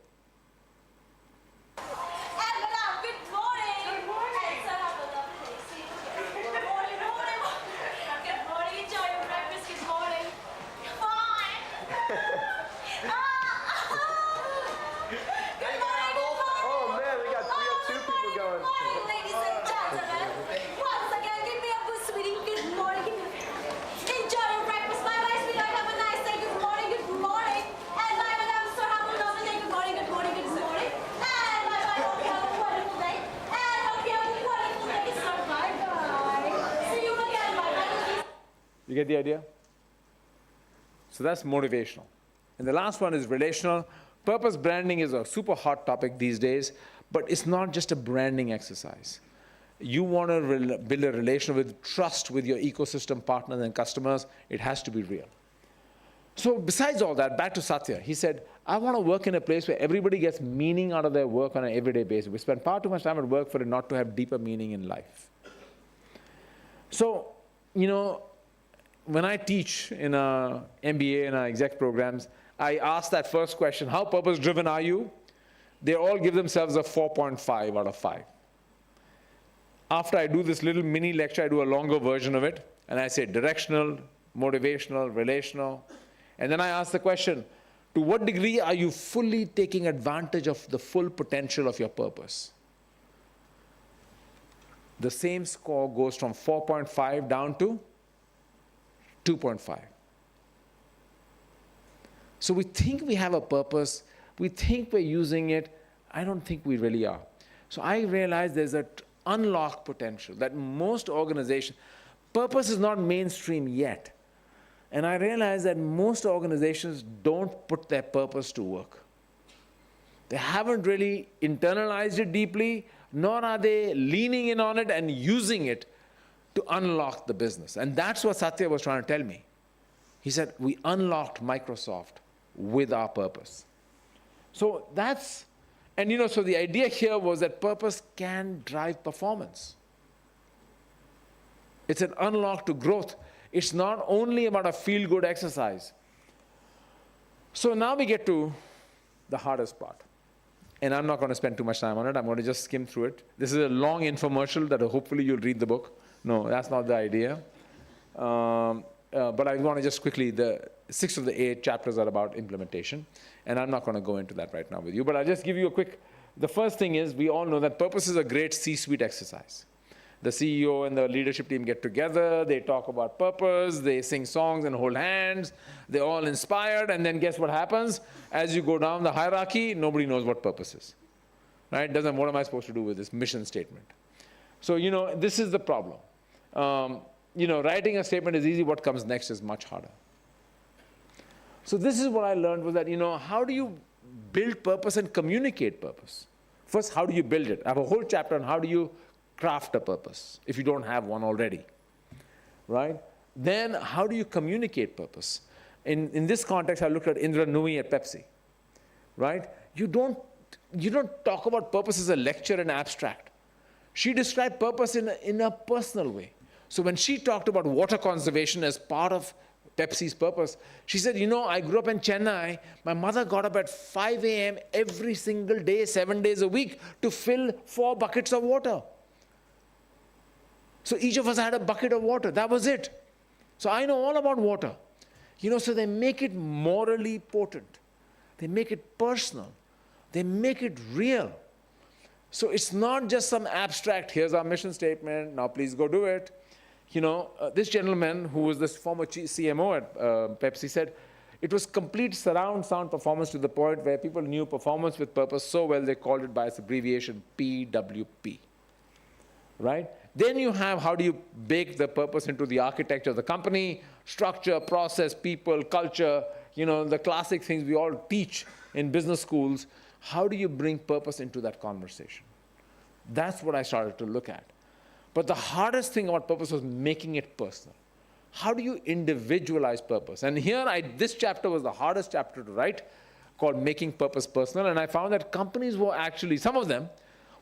You get the idea? So that's motivational. And the last one is relational. Purpose branding is a super hot topic these days, but it's not just a branding exercise. You want to build a relation with trust with your ecosystem partners and customers. It has to be real. So besides all that, back to Satya. He said, I want to work in a place where everybody gets meaning out of their work on an everyday basis. We spend far too much time at work for it not to have deeper meaning in life. So, you know, when I teach in a MBA and exec programs, I ask that first question, how purpose-driven are you? They all give themselves a 4.5 out of 5. After I do this little mini lecture, I do a longer version of it, and I say directional, motivational, relational. And then I ask the question, to what degree are you fully taking advantage of the full potential of your purpose? The same score goes from 4.5 down to 2.5. So we think we have a purpose. We think we're using it. I don't think we really are. So I realize there's an unlocked potential that most organizations, purpose is not mainstream yet. And I realize that most organizations don't put their purpose to work. They haven't really internalized it deeply, nor are they leaning in on it and using it to unlock the business. And that's what Satya was trying to tell me. He said, we unlocked Microsoft with our purpose. So that's, and you know, so the idea here was that purpose can drive performance. It's an unlock to growth. It's not only about a feel-good exercise. So now we get to the hardest part. And I'm not going to spend too much time on it. I'm going to just skim through it. This is a long infomercial that hopefully you'll read the book. No, that's not the idea. But I want to just quickly, the 6 of the 8 chapters are about implementation. And I'm not going to go into that right now with you. But I'll just give you a quick, the first thing is we all know that purpose is a great C-suite exercise. The CEO and the leadership team get together, they talk about purpose, they sing songs and hold hands, they're all inspired, and then guess what happens? As you go down the hierarchy, nobody knows what purpose is. Right? Doesn't, what am I supposed to do with this mission statement? So, you know, this is the problem. You know, writing a statement is easy, what comes next is much harder. So this is what I learned was that, you know, how do you build purpose and communicate purpose? First, how do you build it? I have a whole chapter on how do you craft a purpose if you don't have one already, right? Then how do you communicate purpose? In this context, I looked at Indra Nooyi at Pepsi, right? You don't talk about purpose as a lecture and abstract. She described purpose in a personal way. So when she talked about water conservation as part of Pepsi's purpose, she said, you know, I grew up in Chennai. My mother got up at 5 a.m. every single day, 7 days a week, to fill 4 buckets of water. So each of us had a bucket of water. That was it. So I know all about water. You know, so they make it morally potent. They make it personal. They make it real. So it's not just some abstract, here's our mission statement, now please go do it. This gentleman, who was this former CMO at Pepsi, said, it was complete surround sound performance to the point where people knew performance with purpose so well they called it by its abbreviation PWP, right? Then you have how do you bake the purpose into the architecture of the company, structure, process, people, culture, the classic things we all teach in business schools. How do you bring purpose into that conversation? That's what I started to look at. But the hardest thing about purpose was making it personal. How do you individualize purpose? And here, this chapter was the hardest chapter to write, called Making Purpose Personal. And I found that companies were actually, some of them,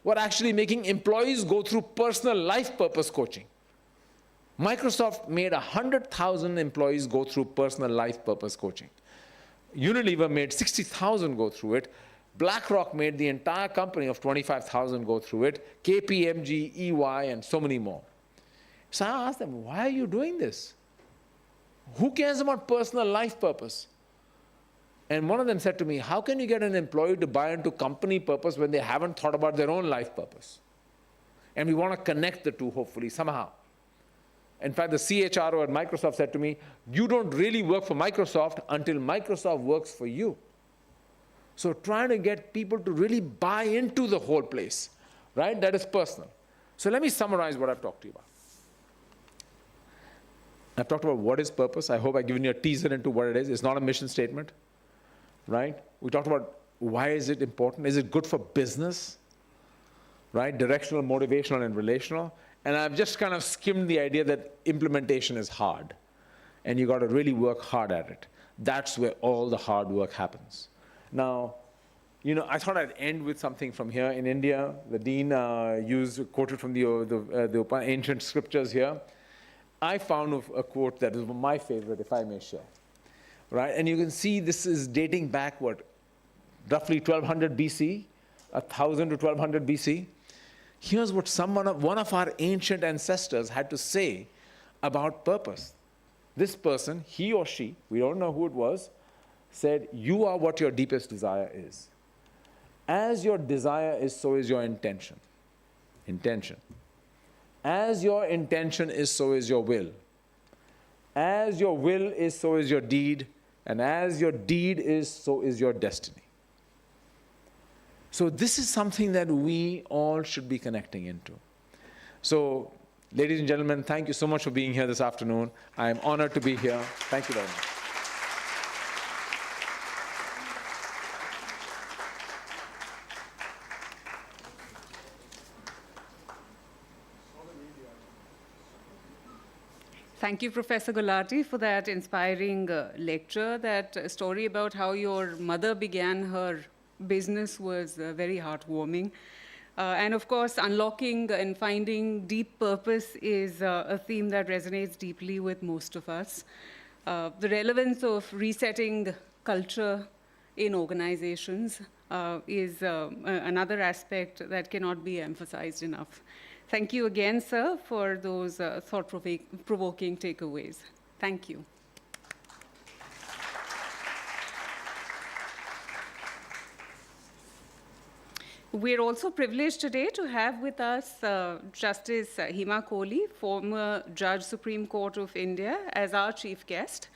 were actually making employees go through personal life purpose coaching. Microsoft made 100,000 employees go through personal life purpose coaching. Unilever made 60,000 go through it. BlackRock made the entire company of 25,000 go through it. KPMG, EY, and so many more. So I asked them, why are you doing this? Who cares about personal life purpose? And one of them said to me, how can you get an employee to buy into company purpose when they haven't thought about their own life purpose? And we want to connect the two, hopefully, somehow. In fact, the CHRO at Microsoft said to me, you don't really work for Microsoft until Microsoft works for you. So trying to get people to really buy into the whole place, right? That is personal. So let me summarize what I've talked to you about. I've talked about what is purpose. I hope I've given you a teaser into what it is. It's not a mission statement, right? We talked about why is it important? Is it good for business, right? Directional, motivational, and relational. And I've just kind of skimmed the idea that implementation is hard, and you got to really work hard at it. That's where all the hard work happens. Now, I thought I'd end with something from here. In India, the dean quoted from the ancient scriptures here. I found a quote that is my favorite, if I may share, right? And you can see this is dating back, roughly 1200 BC, 1000 to 1200 BC. Here's what one of our ancient ancestors had to say about purpose. This person, he or she, we don't know who it was, said, you are what your deepest desire is. As your desire is, so is your intention. Intention. As your intention is, so is your will. As your will is, so is your deed. And as your deed is, so is your destiny. So this is something that we all should be connecting into. So, ladies and gentlemen, thank you so much for being here this afternoon. I am honored to be here. Thank you very much. Thank you, Professor Gulati, for that inspiring lecture. That story about how your mother began her business was very heartwarming. And of course, unlocking and finding deep purpose is a theme that resonates deeply with most of us. The relevance of resetting culture in organizations is another aspect that cannot be emphasized enough. Thank you again, sir, for those thought-provoking takeaways. Thank you. We're also privileged today to have with us Justice Hima Kohli, former Judge, Supreme Court of India, as our chief guest.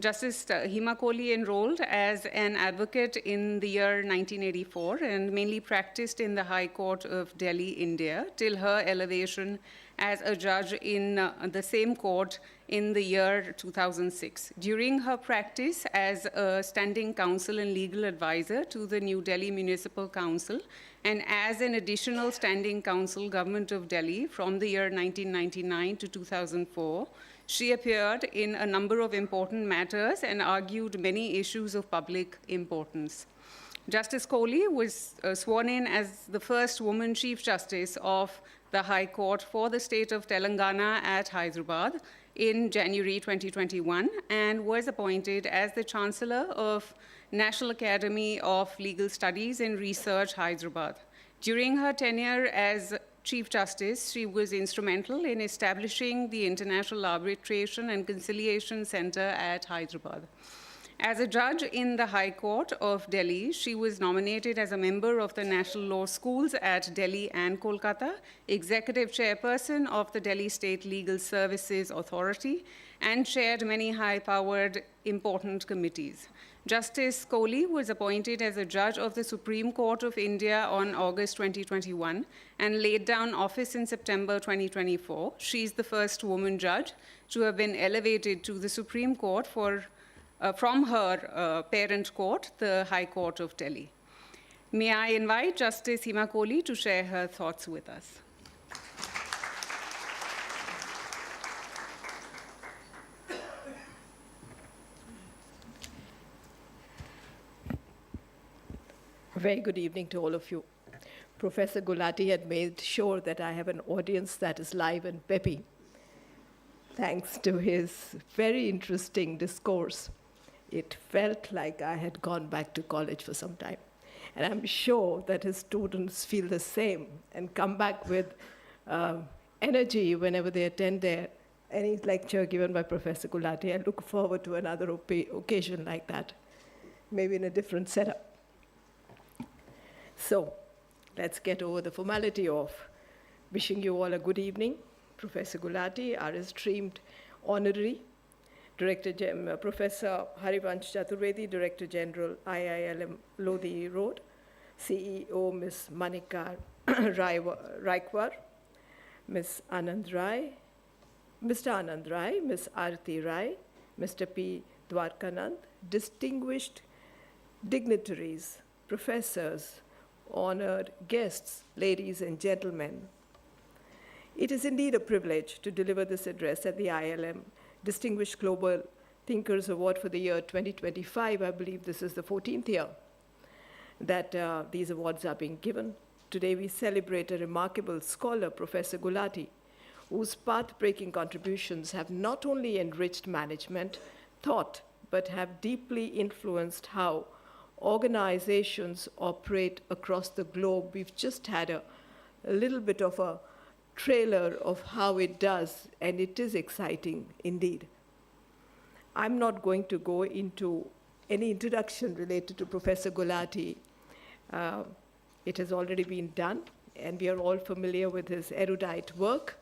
Justice Hima Kohli enrolled as an advocate in the year 1984 and mainly practiced in the High Court of Delhi, India, till her elevation as a judge in the same court in the year 2006. During her practice as a standing counsel and legal advisor to the New Delhi Municipal Council, and as an additional standing counsel, Government of Delhi, from the year 1999 to 2004, she appeared in a number of important matters and argued many issues of public importance. Justice Kohli was sworn in as the first woman Chief Justice of the High Court for the state of Telangana at Hyderabad in January 2021 and was appointed as the Chancellor of National Academy of Legal Studies and Research, Hyderabad. During her tenure as Chief Justice, she was instrumental in establishing the International Arbitration and Conciliation Center at Hyderabad. As a judge in the High Court of Delhi, she was nominated as a member of the National Law Schools at Delhi and Kolkata, executive chairperson of the Delhi State Legal Services Authority, and chaired many high-powered, important committees. Justice Kohli was appointed as a judge of the Supreme Court of India on August 2021 and laid down office in September 2024. She's the first woman judge to have been elevated to the Supreme Court from her parent court, the High Court of Delhi. May I invite Justice Hima Kohli to share her thoughts with us. A very good evening to all of you. Professor Gulati had made sure that I have an audience that is live and peppy, thanks to his very interesting discourse. It felt like I had gone back to college for some time. And I'm sure that his students feel the same and come back with energy whenever they attend any lecture given by Professor Gulati. I look forward to another occasion like that, maybe in a different setup. So let's get over the formality of wishing you all a good evening. Professor Gulati, our esteemed honorary, Professor Harivansh Chaturvedi, Director General, IILM Lodi Road, CEO Ms. Manika Raikwar, Ms. Anand Rai, Mr. Anand Rai, Ms. Arti Rai, Mr. P. Dwarkanand, distinguished dignitaries, professors, honored guests, ladies and gentlemen. It is indeed a privilege to deliver this address at the IILM Distinguished Global Thinkers Award for the year 2025. I believe this is the 14th year that these awards are being given. Today we celebrate a remarkable scholar, Professor Gulati, whose path-breaking contributions have not only enriched management thought, but have deeply influenced how organizations operate across the globe. We've just had a little bit of a trailer of how it does, and it is exciting indeed. I'm not going to go into any introduction related to Professor Gulati. It has already been done, and we are all familiar with his erudite work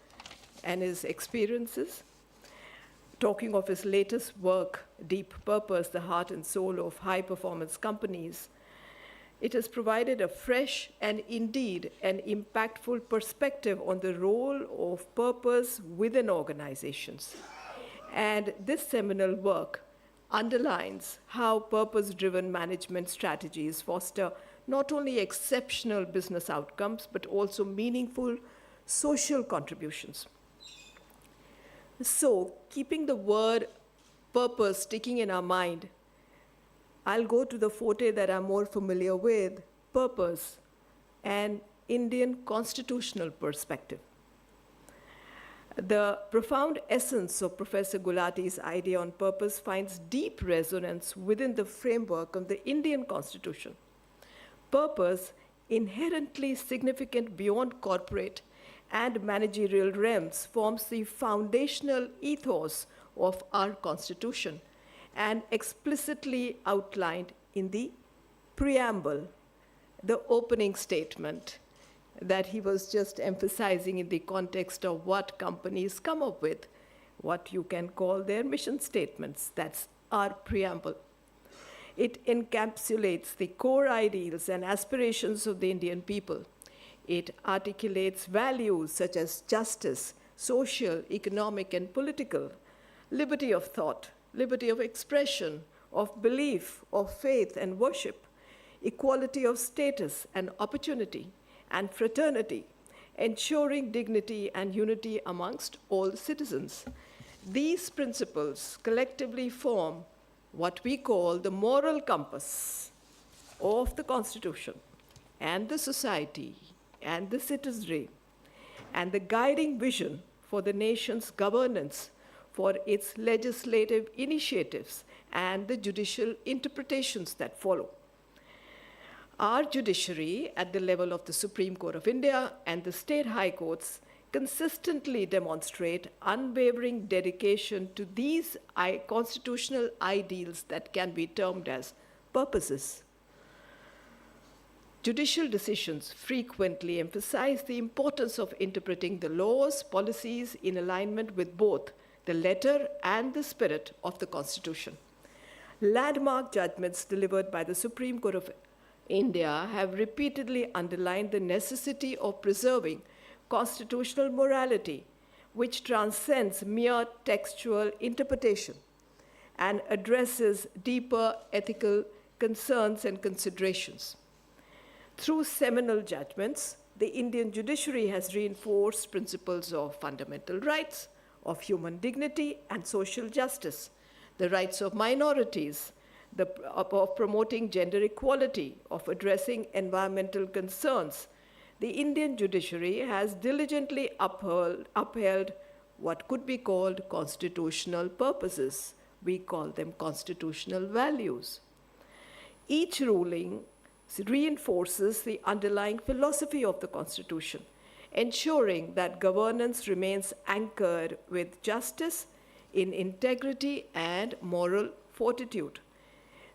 and his experiences. Talking of his latest work, Deep Purpose, the Heart and Soul of High-Performance Companies, it has provided a fresh and indeed an impactful perspective on the role of purpose within organizations. And this seminal work underlines how purpose-driven management strategies foster not only exceptional business outcomes, but also meaningful social contributions. So, keeping the word purpose sticking in our mind, I'll go to the forte that I'm more familiar with, purpose, an Indian constitutional perspective. The profound essence of Professor Gulati's idea on purpose finds deep resonance within the framework of the Indian Constitution. Purpose, inherently significant beyond corporate and managerial realms, forms the foundational ethos of our Constitution and explicitly outlined in the preamble, the opening statement that he was just emphasizing in the context of what companies come up with, what you can call their mission statements. That's our preamble. It encapsulates the core ideals and aspirations of the Indian people. It articulates values such as justice, social, economic, and political, liberty of thought, liberty of expression, of belief, of faith and worship, equality of status and opportunity, and fraternity, ensuring dignity and unity amongst all citizens. These principles collectively form what we call the moral compass of the Constitution and the society and the citizenry, and the guiding vision for the nation's governance, for its legislative initiatives, and the judicial interpretations that follow. Our judiciary, at the level of the Supreme Court of India and the state high courts, consistently demonstrate unwavering dedication to these constitutional ideals that can be termed as purposes. Judicial decisions frequently emphasize the importance of interpreting the laws, policies in alignment with both the letter and the spirit of the Constitution. Landmark judgments delivered by the Supreme Court of India have repeatedly underlined the necessity of preserving constitutional morality, which transcends mere textual interpretation and addresses deeper ethical concerns and considerations. Through seminal judgments, the Indian judiciary has reinforced principles of fundamental rights, of human dignity and social justice, the rights of minorities, of promoting gender equality, of addressing environmental concerns. The Indian judiciary has diligently upheld what could be called constitutional purposes. We call them constitutional values. Each ruling reinforces the underlying philosophy of the Constitution, ensuring that governance remains anchored with justice, in integrity, and moral fortitude.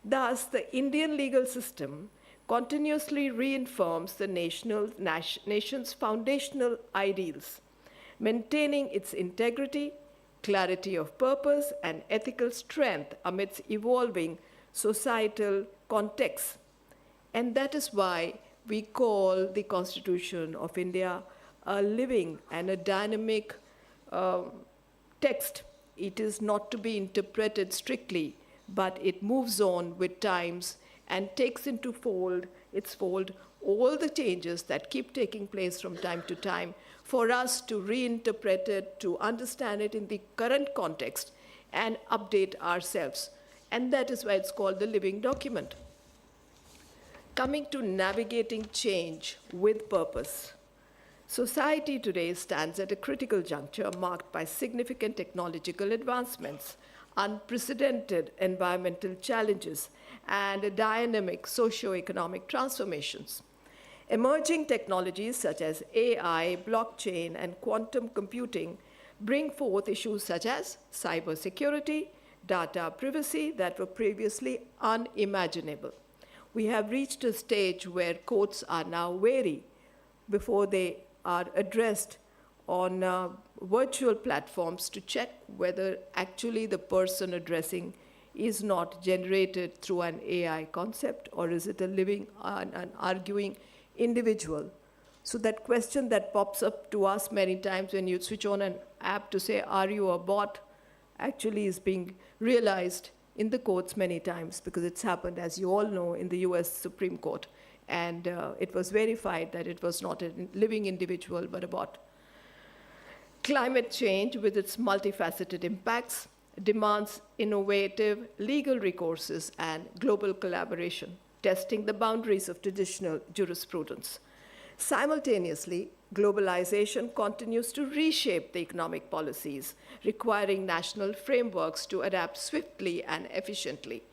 Thus, the Indian legal system continuously reaffirms the nation's foundational ideals, maintaining its integrity, clarity of purpose, and ethical strength amidst evolving societal contexts. And that is why we call the Constitution of India a living and a dynamic text. It is not to be interpreted strictly, but it moves on with times and takes into its fold all the changes that keep taking place from time to time for us to reinterpret it, to understand it in the current context and update ourselves. And that is why it's called the living document. Coming to navigating change with purpose. Society today stands at a critical juncture marked by significant technological advancements, unprecedented environmental challenges, and dynamic socio-economic transformations. Emerging technologies such as AI, blockchain, and quantum computing bring forth issues such as cybersecurity, data privacy that were previously unimaginable. We have reached a stage where courts are now wary before they are addressed on virtual platforms to check whether actually the person addressing is not generated through an AI concept, or is it a living, an arguing individual. So that question that pops up to us many times when you switch on an app to say, are you a bot, actually is being realized in the courts many times, because it's happened, as you all know, in the US Supreme Court. And it was verified that it was not a living individual, but a bot. Climate change, with its multifaceted impacts, demands innovative legal recourses and global collaboration, testing the boundaries of traditional jurisprudence. Simultaneously, globalization continues to reshape the economic policies, requiring national frameworks to adapt swiftly and efficiently.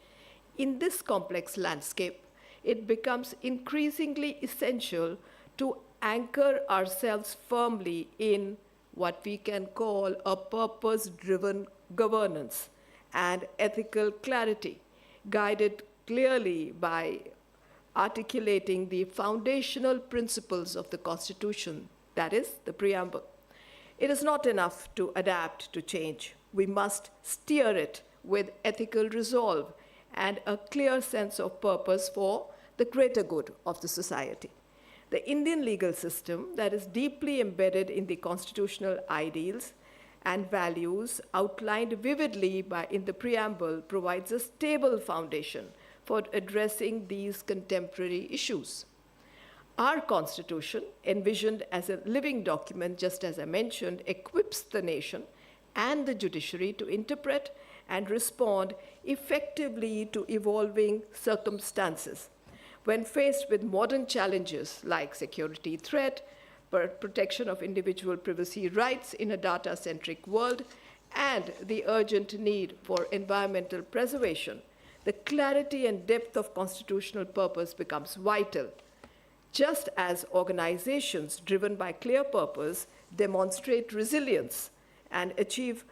In this complex landscape, it becomes increasingly essential to anchor ourselves firmly in what we can call a purpose-driven governance and ethical clarity, guided clearly by articulating the foundational principles of the Constitution, that is, the preamble. It is not enough to adapt to change. We must steer it with ethical resolve and a clear sense of purpose for the greater good of the society. The Indian legal system that is deeply embedded in the constitutional ideals and values outlined vividly in the preamble provides a stable foundation for addressing these contemporary issues. Our Constitution, envisioned as a living document, just as I mentioned, equips the nation and the judiciary to interpret and respond effectively to evolving circumstances. When faced with modern challenges like security threat, protection of individual privacy rights in a data-centric world, and the urgent need for environmental preservation, the clarity and depth of constitutional purpose becomes vital. Just as organizations driven by clear purpose demonstrate resilience and achieve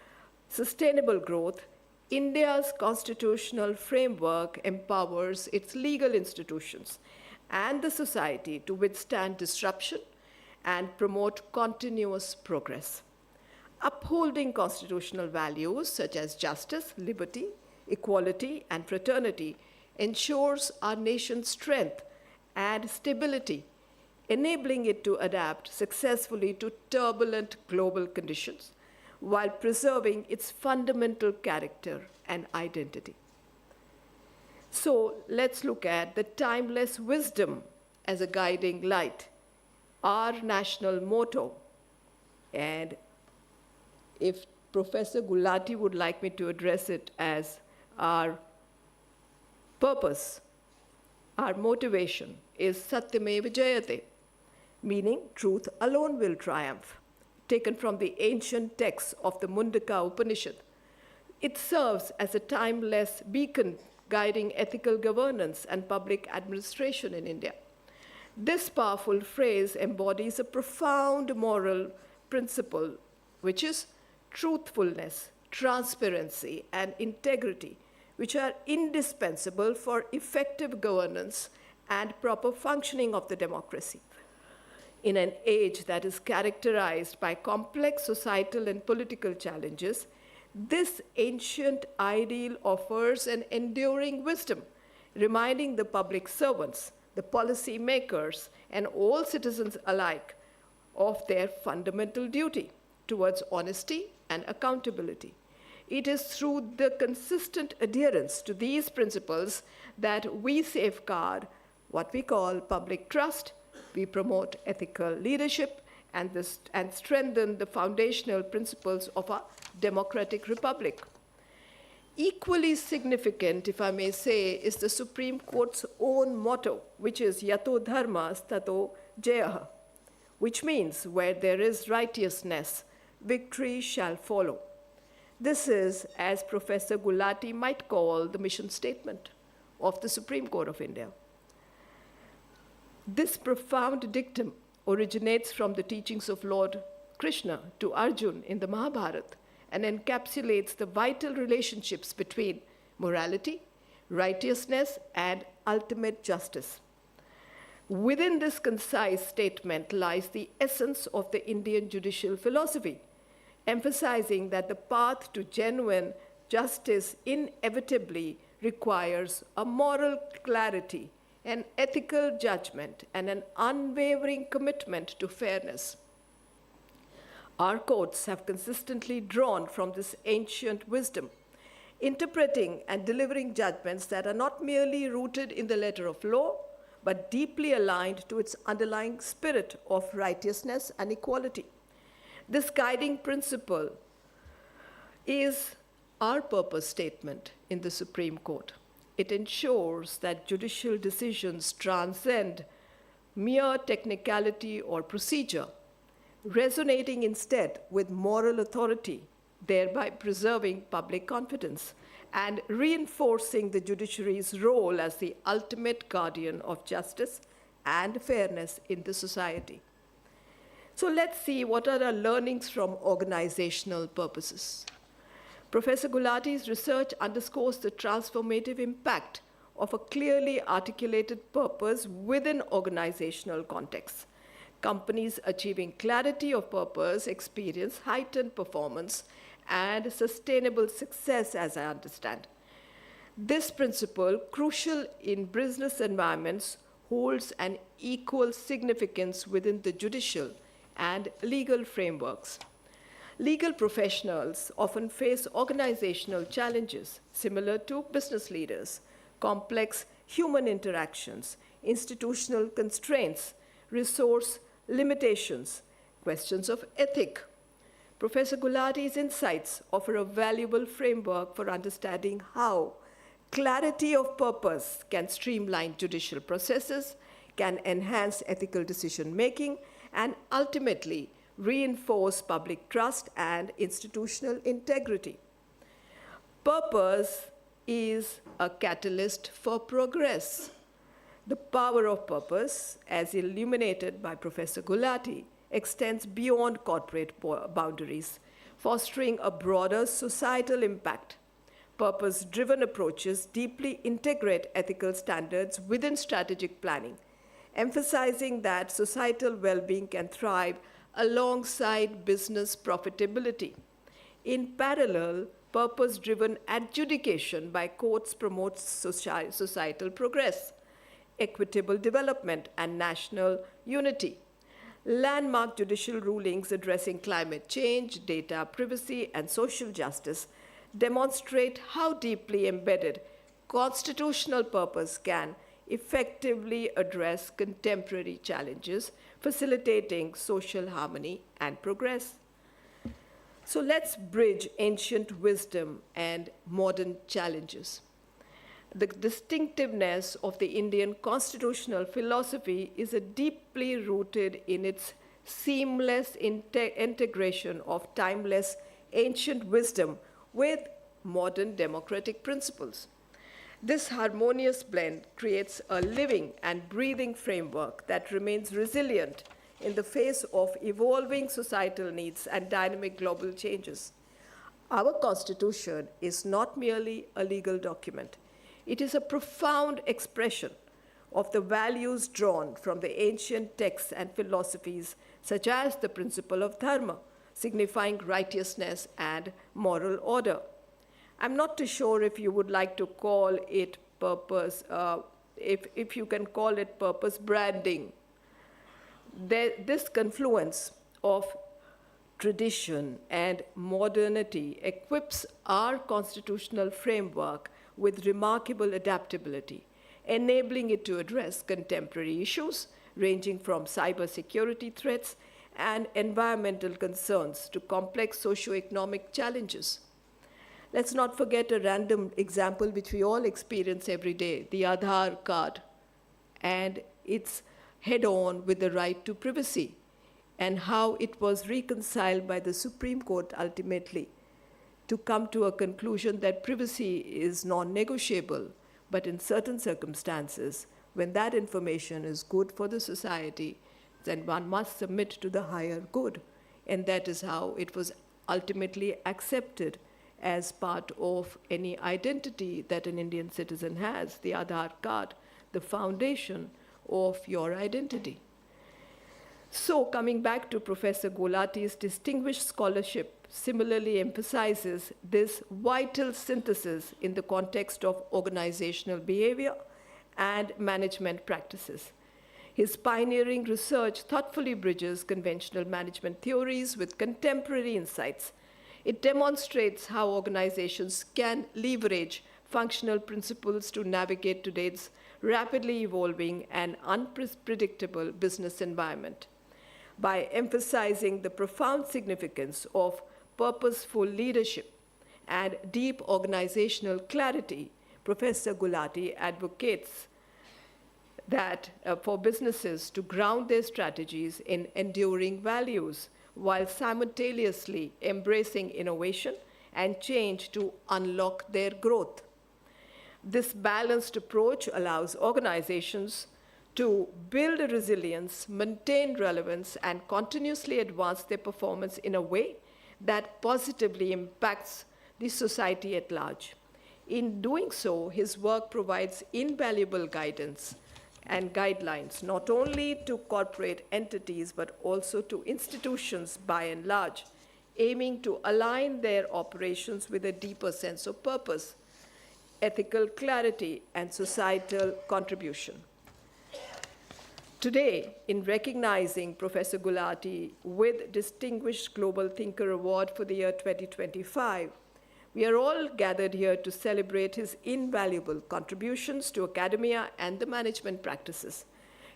sustainable growth, India's constitutional framework empowers its legal institutions and the society to withstand disruption and promote continuous progress. Upholding constitutional values such as justice, liberty, equality, and fraternity ensures our nation's strength and stability, enabling it to adapt successfully to turbulent global conditions while preserving its fundamental character and identity. So let's look at the timeless wisdom as a guiding light, our national motto. And if Professor Gulati would like me to address it as our purpose, our motivation is Satyameva Jayate, meaning truth alone will triumph, taken from the ancient texts of the Mundaka Upanishad. It serves as a timeless beacon guiding ethical governance and public administration in India. This powerful phrase embodies a profound moral principle, which is truthfulness, transparency, and integrity, which are indispensable for effective governance and proper functioning of the democracy. In an age that is characterized by complex societal and political challenges, this ancient ideal offers an enduring wisdom, reminding the public servants, the policy makers, and all citizens alike of their fundamental duty towards honesty and accountability. It is through the consistent adherence to these principles that we safeguard what we call public trust, we promote ethical leadership, and strengthen the foundational principles of our democratic republic. Equally significant, if I may say, is the Supreme Court's own motto, which is Yato Dharma Tato Jayaha, which means where there is righteousness, victory shall follow. This is, as Professor Gulati might call, the mission statement of the Supreme Court of India. This profound dictum originates from the teachings of Lord Krishna to Arjun in the Mahabharata and encapsulates the vital relationships between morality, righteousness, and ultimate justice. Within this concise statement lies the essence of the Indian judicial philosophy, emphasizing that the path to genuine justice inevitably requires a moral clarity, an ethical judgment, and an unwavering commitment to fairness. Our courts have consistently drawn from this ancient wisdom, interpreting and delivering judgments that are not merely rooted in the letter of law, but deeply aligned to its underlying spirit of righteousness and equality. This guiding principle is our purpose statement in the Supreme Court. It ensures that judicial decisions transcend mere technicality or procedure, resonating instead with moral authority, thereby preserving public confidence and reinforcing the judiciary's role as the ultimate guardian of justice and fairness in the society. So let's see what are our learnings from organizational purposes. Professor Gulati's research underscores the transformative impact of a clearly articulated purpose within organizational contexts. Companies achieving clarity of purpose experience heightened performance and sustainable success, as I understand. This principle, crucial in business environments, holds an equal significance within the judicial and legal frameworks. Legal professionals often face organizational challenges similar to business leaders, complex human interactions, institutional constraints, resource limitations, questions of ethic. Professor Gulati's insights offer a valuable framework for understanding how clarity of purpose can streamline judicial processes, can enhance ethical decision-making, and ultimately reinforce public trust and institutional integrity. Purpose is a catalyst for progress. The power of purpose, as illuminated by Professor Gulati, extends beyond corporate boundaries, fostering a broader societal impact. Purpose-driven approaches deeply integrate ethical standards within strategic planning, emphasizing that societal well-being can thrive alongside business profitability. In parallel, purpose-driven adjudication by courts promotes societal progress, equitable development, and national unity. Landmark judicial rulings addressing climate change, data privacy, and social justice demonstrate how deeply embedded constitutional purpose can effectively address contemporary challenges, facilitating social harmony and progress. So let's bridge ancient wisdom and modern challenges. The distinctiveness of the Indian constitutional philosophy is deeply rooted in its seamless integration of timeless ancient wisdom with modern democratic principles. This harmonious blend creates a living and breathing framework that remains resilient in the face of evolving societal needs and dynamic global changes. Our Constitution is not merely a legal document. It is a profound expression of the values drawn from the ancient texts and philosophies, such as the principle of dharma, signifying righteousness and moral order. I'm not too sure if you would like to call it purpose, if you can call it purpose branding. This confluence of tradition and modernity equips our constitutional framework with remarkable adaptability, enabling it to address contemporary issues ranging from cybersecurity threats and environmental concerns to complex socioeconomic challenges. Let's not forget a random example which we all experience every day, the Aadhaar card, and its head-on with the right to privacy, and how it was reconciled by the Supreme Court ultimately to come to a conclusion that privacy is non-negotiable, but in certain circumstances, when that information is good for the society, then one must submit to the higher good. And that is how it was ultimately accepted as part of any identity that an Indian citizen has, the Aadhaar card, the foundation of your identity. So coming back to Professor Gulati's distinguished scholarship similarly emphasizes this vital synthesis in the context of organizational behavior and management practices. His pioneering research thoughtfully bridges conventional management theories with contemporary insights. It demonstrates how organizations can leverage functional principles to navigate today's rapidly evolving and unpredictable business environment. By emphasizing the profound significance of purposeful leadership and deep organizational clarity, Professor Gulati advocates that for businesses to ground their strategies in enduring values while simultaneously embracing innovation and change to unlock their growth. This balanced approach allows organizations to build resilience, maintain relevance, and continuously advance their performance in a way that positively impacts the society at large. In doing so, his work provides invaluable guidance and guidelines, not only to corporate entities, but also to institutions by and large, aiming to align their operations with a deeper sense of purpose, ethical clarity, and societal contribution. Today, in recognizing Professor Gulati with Distinguished Global Thinker Award for the year 2025, we are all gathered here to celebrate his invaluable contributions to academia and the management practices.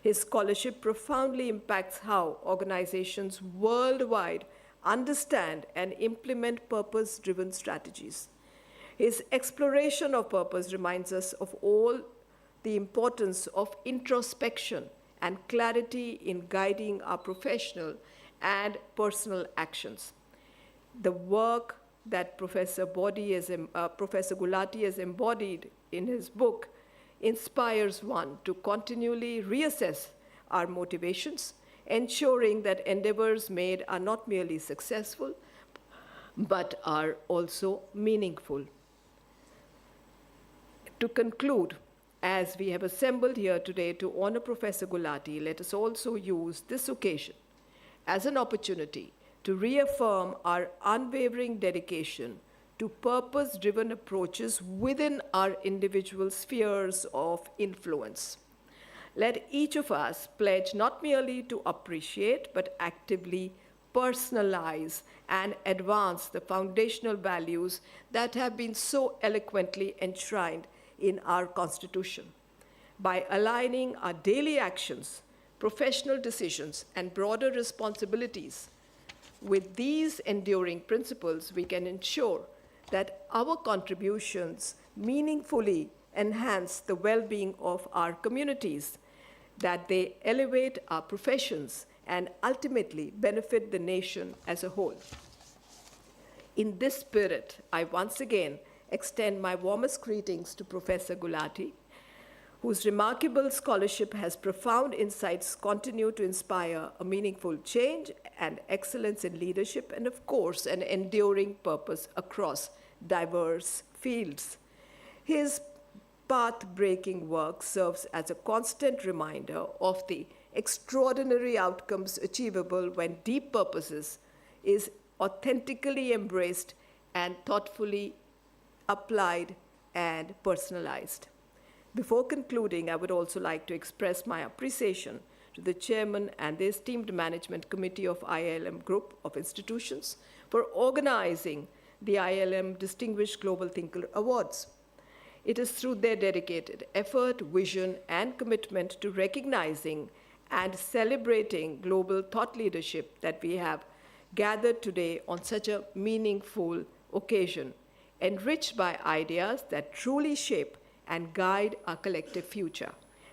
His scholarship profoundly impacts how organizations worldwide understand and implement purpose-driven strategies. His exploration of purpose reminds us of all the importance of introspection and clarity in guiding our professional and personal actions. The work that Professor Gulati has embodied in his book inspires one to continually reassess our motivations, ensuring that endeavors made are not merely successful, but are also meaningful. To conclude, as we have assembled here today to honor Professor Gulati, let us also use this occasion as an opportunity to reaffirm our unwavering dedication to purpose-driven approaches within our individual spheres of influence. Let each of us pledge not merely to appreciate, but actively personalize and advance the foundational values that have been so eloquently enshrined in our Constitution. By aligning our daily actions, professional decisions, and broader responsibilities with these enduring principles, we can ensure that our contributions meaningfully enhance the well-being of our communities, that they elevate our professions, and ultimately benefit the nation as a whole. In this spirit, I once again extend my warmest greetings to Professor Gulati, whose remarkable scholarship has profound insights, continue to inspire a meaningful change and excellence in leadership, and of course, an enduring purpose across diverse fields. His path-breaking work serves as a constant reminder of the extraordinary outcomes achievable when deep purposes is authentically embraced and thoughtfully applied and personalized. Before concluding, I would also like to express my appreciation to the chairman and the esteemed management committee of IILM Group of Institutions for organizing the IILM Distinguished Global Thinker Awards. It is through their dedicated effort, vision, and commitment to recognizing and celebrating global thought leadership that we have gathered today on such a meaningful occasion, enriched by ideas that truly shape and guide our collective future.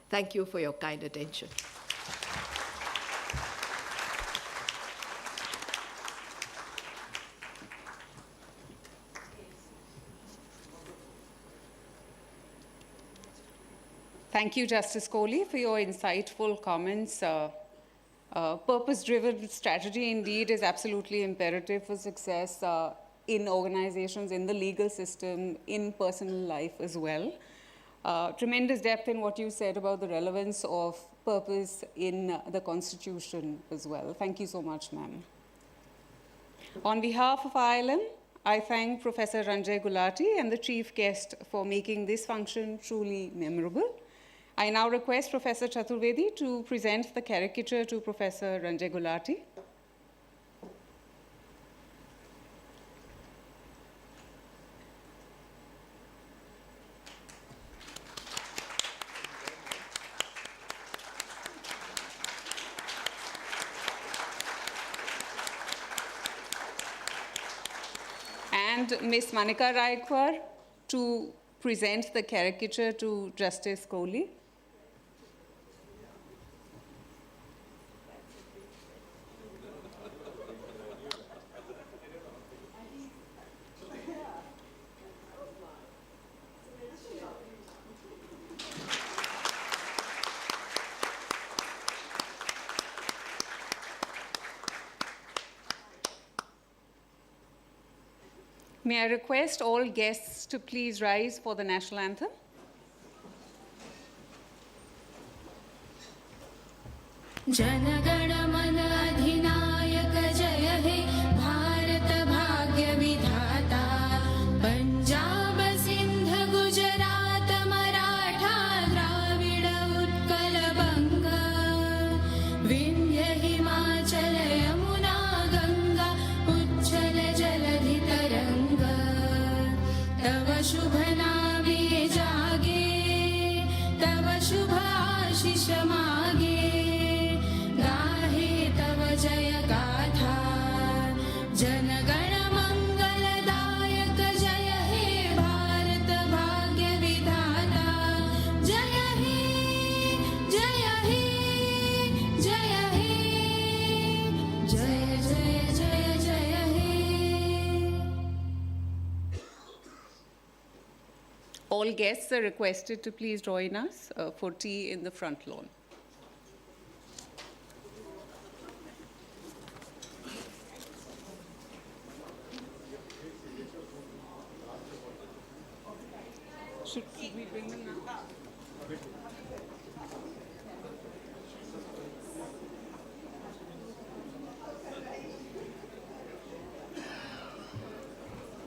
Thank you for your kind attention. Thank you, Justice Kohli, for your insightful comments. Purpose-driven strategy indeed is absolutely imperative for success in organizations, in the legal system, in personal life as well. Tremendous depth in what you said about the relevance of purpose in the Constitution as well. Thank you so much, ma'am. On behalf of IILM, I thank Professor Ranjay Gulati and the chief guest for making this function truly memorable. I now request Professor Chaturvedi to present the caricature to Professor Ranjay Gulati. And Ms. Manika Raikwar to present the caricature to Justice Kohli. May I request all guests to please rise for the national anthem? जनगण मन अधिनायक जय हे भारत भाग्य विधाता पंजाब सिंध गुजरात मराठा द्राविड उत्कल बंग विंध्य हिमाचल यमुना गंगा उच्छल जलधि तरंग तव शुभ नामे जागे तव शुभ आशीष मागे all guests are requested to please join us for tea in the front lawn. Should we bring them now?